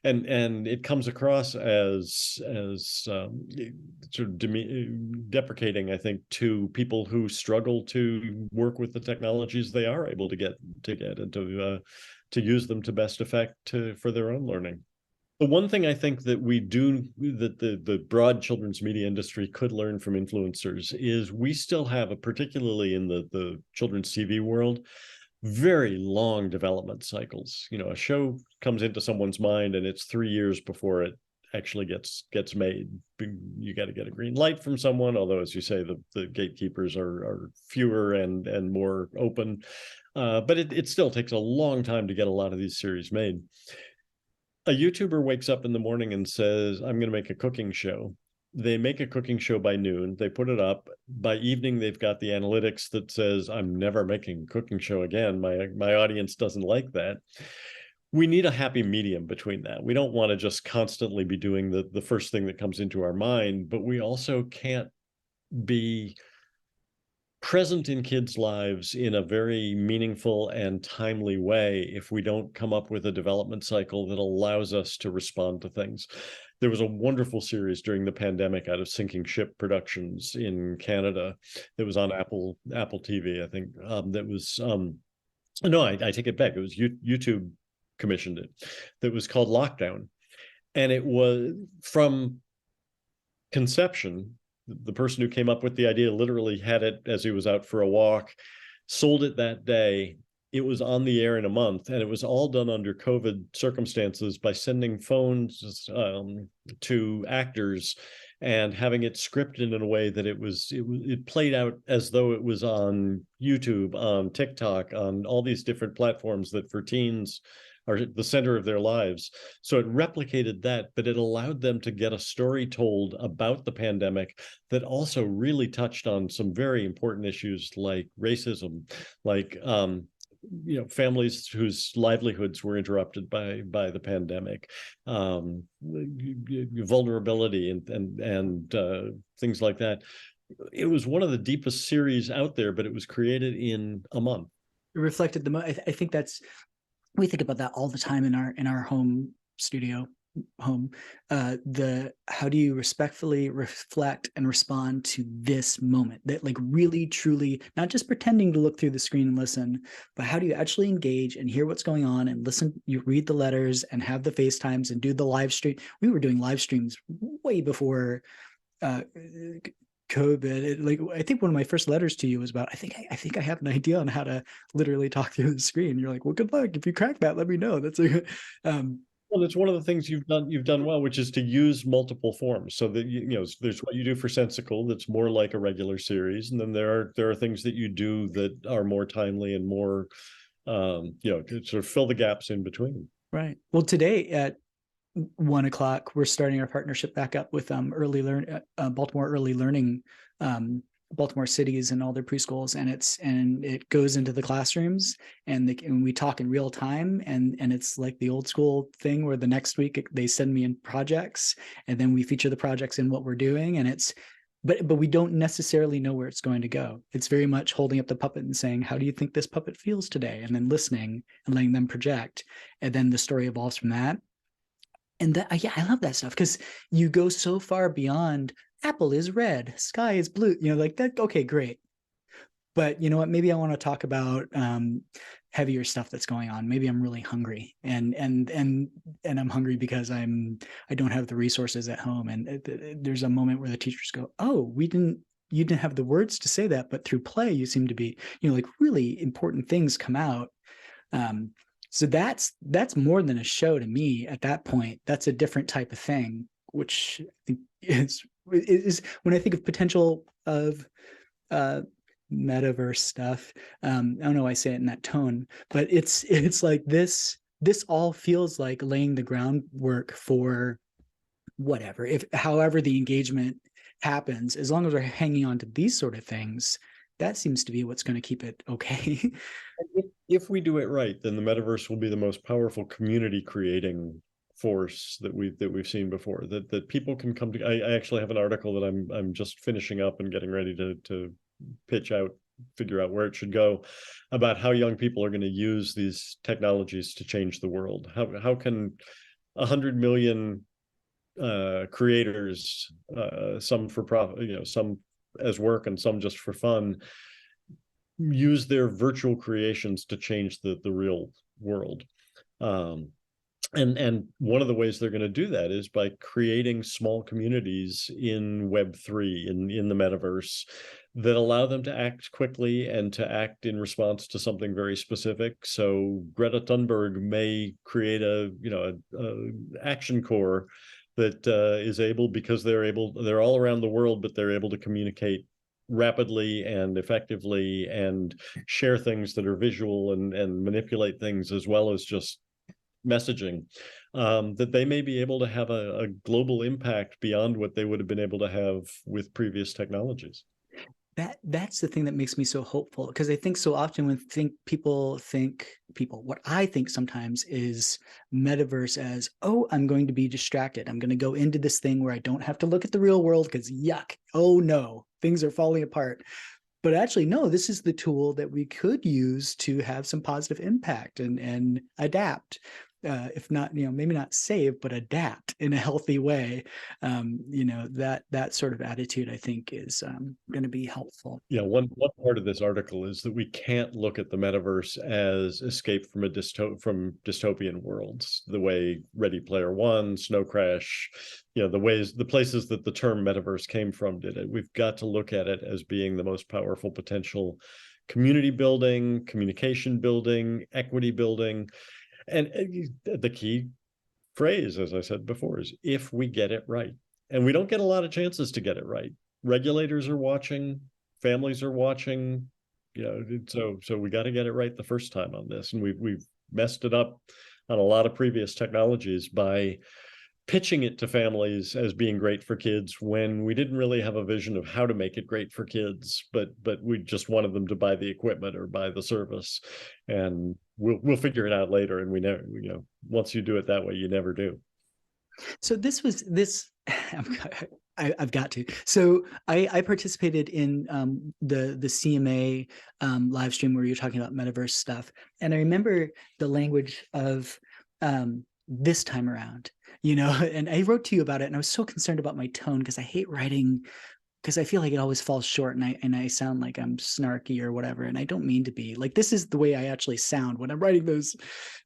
And it comes across as sort of deprecating, I think, to people who struggle to work with the technologies they are able to get and to use them to best effect for their own learning. The one thing I think that the broad children's media industry could learn from influencers is we still have, particularly in the children's TV world, very long development cycles. A show comes into someone's mind and it's 3 years before it actually gets made. You got to get a green light from someone, although, as you say, the gatekeepers are fewer and more open. But it still takes a long time to get a lot of these series made. A YouTuber wakes up in the morning and says, I'm going to make a cooking show. They make a cooking show by noon. They put it up. By evening, they've got the analytics that says, I'm never making a cooking show again. My audience doesn't like that. We need a happy medium between that. We don't want to just constantly be doing the first thing that comes into our mind, but we also can't be present in kids' lives in a very meaningful and timely way if we don't come up with a development cycle that allows us to respond to things. There was a wonderful series during the pandemic out of Sinking Ship Productions in Canada that was on Apple TV, I think. That was no, I take it back. It was YouTube commissioned it. That was called Lockdown, and it was from conception. The person who came up with the idea literally had it as he was out for a walk, sold it that day. It was on the air in a month, and it was all done under COVID circumstances by sending phones to actors and having it scripted in a way that it played out as though it was on YouTube, on TikTok, on all these different platforms that for teens are the center of their lives. So it replicated that, but it allowed them to get a story told about the pandemic that also really touched on some very important issues like racism, like families whose livelihoods were interrupted by the pandemic, vulnerability and things like that. It was one of the deepest series out there, but it was created in a month. It reflected I think we think about that all the time in our home studio home. How do you respectfully reflect and respond to this moment, that like really truly not just pretending to look through the screen and listen, but how do you actually engage and hear what's going on and listen? You read the letters and have the FaceTimes and do the live stream. We were doing live streams way before COVID. I think one of my first letters to you was about, I think I have an idea on how to literally talk through the screen. You're like, well, good luck. If you crack that, let me know. That's well, it's one of the things you've done well, which is to use multiple forms. So that there's what you do for Sensical that's more like a regular series, and then there are things that you do that are more timely and more to sort of fill the gaps in between. Right. Well, today at 1:00, we're starting our partnership back up with Baltimore Early Learning, Baltimore cities and all their preschools, and it goes into the classrooms and we talk in real time, and it's like the old school thing where the next week they send me in projects and then we feature the projects in what we're doing, and but we don't necessarily know where it's going to go. It's very much holding up the puppet and saying, how do you think this puppet feels today? And then listening and letting them project, and then the story evolves from that. And that, yeah, I love that stuff because you go so far beyond apple is red, sky is blue, like that. Okay, great. But you know what? Maybe I want to talk about heavier stuff that's going on. Maybe I'm really hungry, and I'm hungry because I don't have the resources at home. And there's a moment where the teachers go, "Oh, you didn't have the words to say that, but through play, you seem to be, like really important things come out." So that's more than a show to me at that point. That's a different type of thing, which I think is when I think of potential of metaverse stuff. I don't know why I say it in that tone, but it's like this all feels like laying the groundwork for whatever, however the engagement happens, as long as we're hanging on to these sort of things. That seems to be what's going to keep it okay. If we do it right, then the metaverse will be the most powerful community creating force that we've seen before. That people can come to. I actually have an article that I'm just finishing up and getting ready to pitch out, figure out where it should go, about how young people are going to use these technologies to change the world. How can 100 million creators, some for profit, some as work and some just for fun, use their virtual creations to change the real world. And one of the ways they're going to do that is by creating small communities in Web3, in the metaverse, that allow them to act quickly and to act in response to something very specific. So Greta Thunberg may create a action corps that is able, because they're all around the world, but they're able to communicate rapidly and effectively and share things that are visual and manipulate things as well as just messaging, that they may be able to have a global impact beyond what they would have been able to have with previous technologies. That's the thing that makes me so hopeful, because I think so often when what I think sometimes is metaverse as, oh, I'm going to be distracted. I'm going to go into this thing where I don't have to look at the real world because yuck. Oh no, things are falling apart. but actually, no, this is the tool that we could use to have some positive impact and adapt. If not, maybe not save, but adapt in a healthy way. That sort of attitude, I think, is going to be helpful. Yeah, one part of this article is that we can't look at the metaverse as escape from from dystopian worlds, the way Ready Player One, Snow Crash, the places that the term metaverse came from did it. We've got to look at it as being the most powerful potential community building, communication building, equity building. And the key phrase, as I said before, is if we get it right. And we don't get a lot of chances to get it right. Regulators are watching, families are watching, so we got to get it right the first time on this. And we've messed it up on a lot of previous technologies by pitching it to families as being great for kids when we didn't really have a vision of how to make it great for kids, but we just wanted them to buy the equipment or buy the service, and we'll figure it out later. And we never, once you do it that way, you never do. So I've got to. So I participated in the CMA live stream where you're talking about metaverse stuff, and I remember the language of this time around, and I wrote to you about it, and I was so concerned about my tone because I hate writing because I feel like it always falls short, and I sound like I'm snarky or whatever, and I don't mean to be. Like, this is the way I actually sound when I'm writing those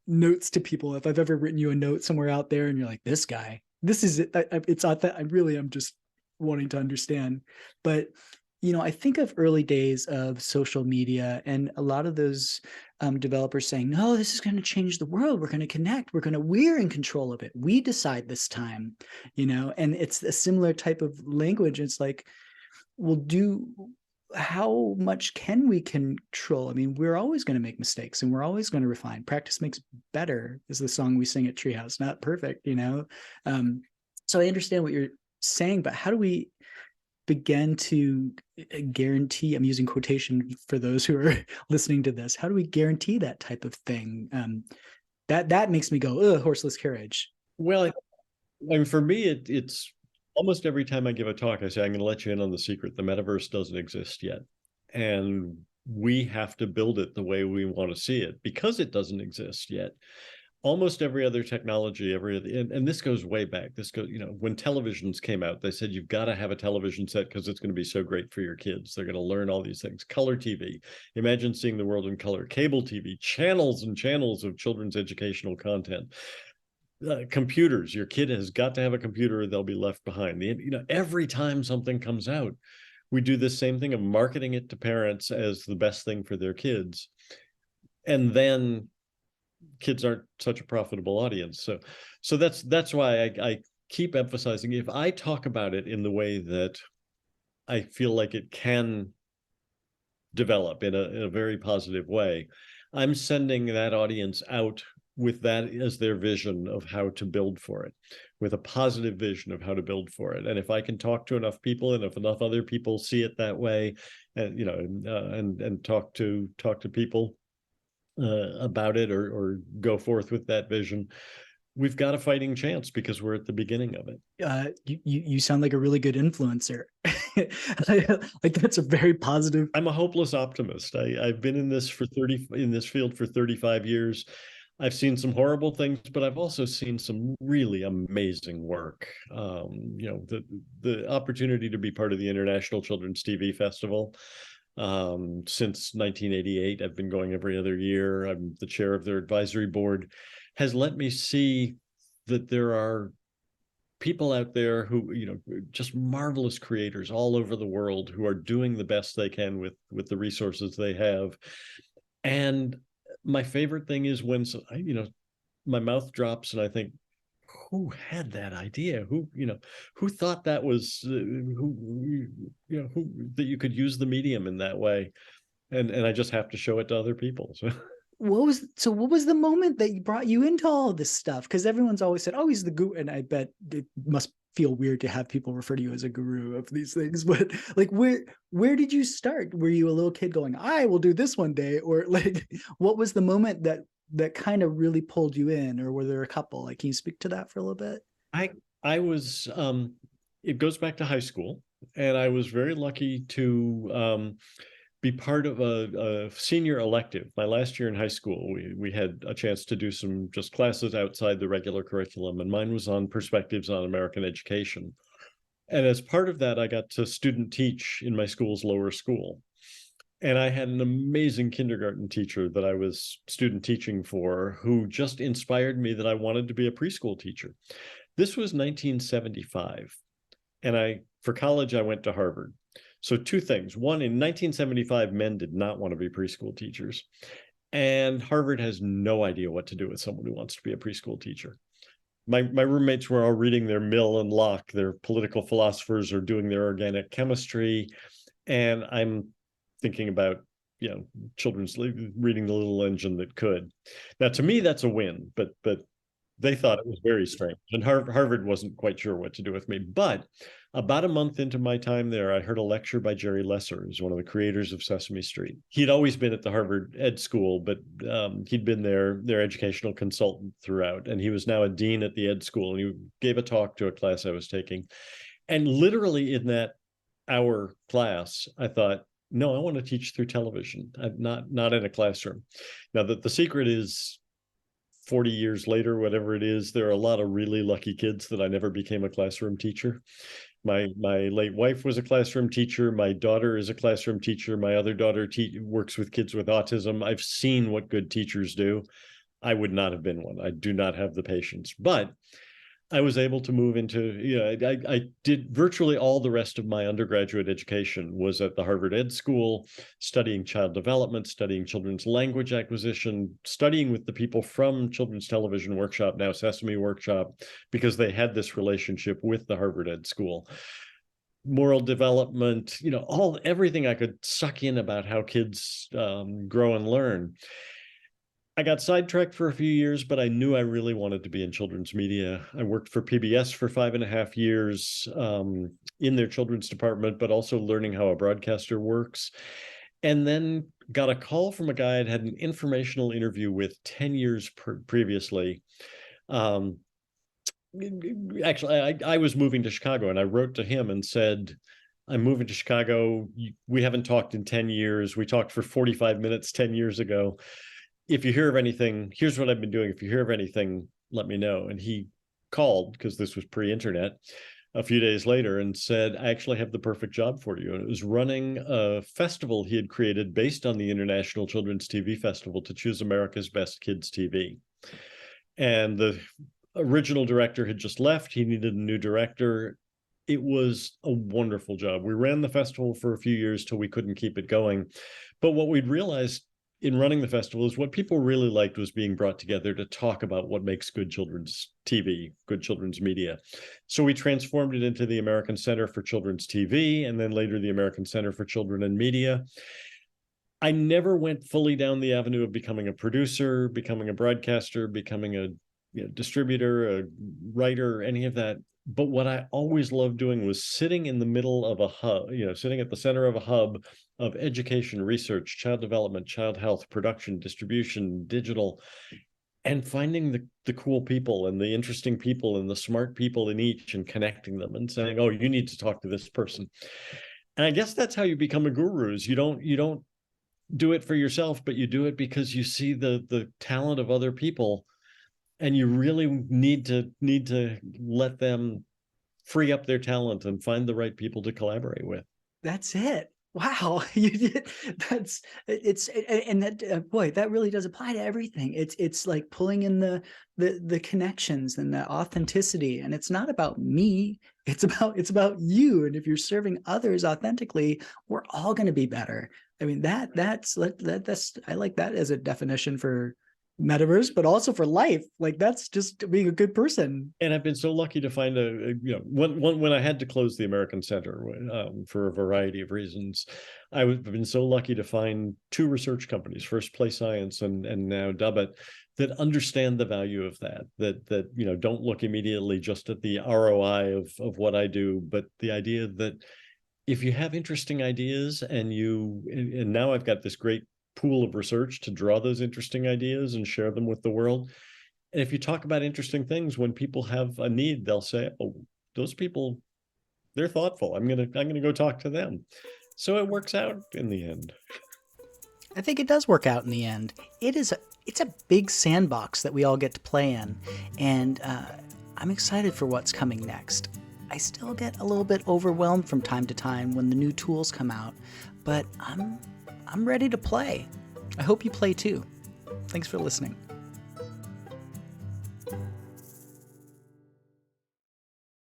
notes to people. If I've ever written you a note somewhere out there and you're like, this guy, this is it. It's not that I'm just wanting to understand. But I think of early days of social media and a lot of those developers saying, no, this is going to change the world. We're going to connect. We're in control of it. We decide this time, and it's a similar type of language. It's like, well, how much can we control? I mean, we're always going to make mistakes and we're always going to refine. Practice makes better is the song we sing at Treehouse. Not perfect, So I understand what you're saying, but how do we begin to guarantee, I'm using quotation for those who are listening to this, how do we guarantee that type of thing? That makes me go, horseless carriage. Well, I mean, for me, it's almost every time I give a talk, I say, I'm going to let you in on the secret. The metaverse doesn't exist yet. And we have to build it the way we want to see it because it doesn't exist yet. Almost every other technology, and this goes way back. This goes, when televisions came out, they said, you've got to have a television set because it's going to be so great for your kids. They're going to learn all these things. Color TV. Imagine seeing the world in color. Cable TV, channels and channels of children's educational content. Computers, your kid has got to have a computer or they'll be left behind. Every time something comes out, we do this same thing of marketing it to parents as the best thing for their kids. And then kids aren't such a profitable audience. So that's why I keep emphasizing, if I talk about it in the way that I feel like it can develop in a very positive way, I'm sending that audience out with that as their vision of how to build for it, with a positive vision of how to build for it. And if I can talk to enough people, and if enough other people see it that way, and and talk to people about it, or go forth with that vision, we've got a fighting chance because we're at the beginning of it. You sound like a really good influencer. Like, that's a very positive. I'm a hopeless optimist. I've been in this field for 35 years. I've seen some horrible things, but I've also seen some really amazing work. The opportunity to be part of the International Children's TV Festival. Since 1988, I've been going every other year. I'm the chair of their advisory board, has let me see that there are people out there who, just marvelous creators all over the world who are doing the best they can with the resources they have. And my favorite thing is when, my mouth drops and I think, who had that idea? Who thought that was, who that you could use the medium in that way? And I just have to show it to other people. So what was the moment that brought you into all of this stuff? Because everyone's always said, oh, he's the guru. And I bet it must feel weird to have people refer to you as a guru of these things. But like, where did you start? Were you a little kid going, I will do this one day? Or like, what was the moment that kind of really pulled you in? Or were there a couple? Like, can you speak to that for a little bit? I was, it goes back to high school, and I was very lucky to be part of a senior elective. My last year in high school, we had a chance to do some just classes outside the regular curriculum, and mine was on perspectives on American education. And as part of that, I got to student teach in my school's lower school. And I had an amazing kindergarten teacher that I was student teaching for, who just inspired me that I wanted to be a preschool teacher. This was 1975. And for college, I went to Harvard. So two things. One, in 1975, men did not want to be preschool teachers. And Harvard has no idea what to do with someone who wants to be a preschool teacher. My roommates were all reading their Mill and Locke, their political philosophers, or doing their organic chemistry. And I'm thinking about, children's reading The Little Engine That Could. Now, to me, that's a win, but they thought it was very strange. And Harvard wasn't quite sure what to do with me. But about a month into my time there, I heard a lecture by Jerry Lesser, who's one of the creators of Sesame Street. He'd always been at the Harvard Ed School, but he'd been their educational consultant throughout. And he was now a dean at the Ed School. And he gave a talk to a class I was taking. And literally in that hour class, I thought, no, I want to teach through television, not in a classroom. Now, the secret is 40 years later, whatever it is, there are a lot of really lucky kids that I never became a classroom teacher. My late wife was a classroom teacher. My daughter is a classroom teacher. My other daughter works with kids with autism. I've seen what good teachers do. I would not have been one. I do not have the patience. But I was able to move into, I did virtually all the rest of my undergraduate education was at the Harvard Ed School, studying child development, studying children's language acquisition, studying with the people from Children's Television Workshop, now Sesame Workshop, because they had this relationship with the Harvard Ed School. Moral development, everything I could suck in about how kids grow and learn. I got sidetracked for a few years, but I knew I really wanted to be in children's media. I worked for PBS for 5.5 years in their children's department, but also learning how a broadcaster works. And then got a call from a guy I'd had an informational interview with 10 years previously. Actually, I was moving to Chicago, and I wrote to him and said, I'm moving to Chicago. We haven't talked in 10 years. We talked for 45 minutes 10 years ago. If you hear of anything, here's what I've been doing. If you hear of anything, let me know. And he called, because this was pre-internet, a few days later and said, I actually have the perfect job for you. And it was running a festival he had created based on the International Children's TV Festival to choose America's best kids TV. And the original director had just left. He needed a new director. It was a wonderful job. We ran the festival for a few years till we couldn't keep it going. But what we'd realized in running the festival is what people really liked was being brought together to talk about what makes good children's TV, good children's media. So we transformed it into the American Center for Children's TV, and then later the American Center for Children and Media. I never went fully down the avenue of becoming a producer, becoming a broadcaster, becoming a distributor, a writer, any of that. But what I always loved doing was sitting in the middle of a hub, sitting at the center of a hub of education, research, child development, child health, production, distribution, digital, and finding the cool people and the interesting people and the smart people in each and connecting them and saying, oh, you need to talk to this person. And I guess that's how you become a guru. Is you don't do it for yourself, but you do it because you see the talent of other people. And you really need to let them free up their talent and find the right people to collaborate with. That's it. Wow, you did. Boy, that really does apply to everything. It's like pulling in the connections and the authenticity, and it's not about me. It's about you. And if you're serving others authentically, we're all going to be better. I mean, that's I like that as a definition for metaverse, but also for life. Like, that's just being a good person. And I've been so lucky to find when I had to close the American Center for a variety of reasons, I've been so lucky to find 2 research companies, first Play Science and now Dubbit, that understand the value of that don't look immediately just at the ROI of what I do, but the idea that if you have interesting ideas and now I've got this great pool of research to draw those interesting ideas and share them with the world. And if you talk about interesting things, when people have a need, they'll say, oh, those people, they're thoughtful. I'm gonna go talk to them. So it works out in the end. I think it does work out in the end. It's a big sandbox that we all get to play in, and I'm excited for what's coming next. I still get a little bit overwhelmed from time to time when the new tools come out, but I'm ready to play. I hope you play too. Thanks for listening.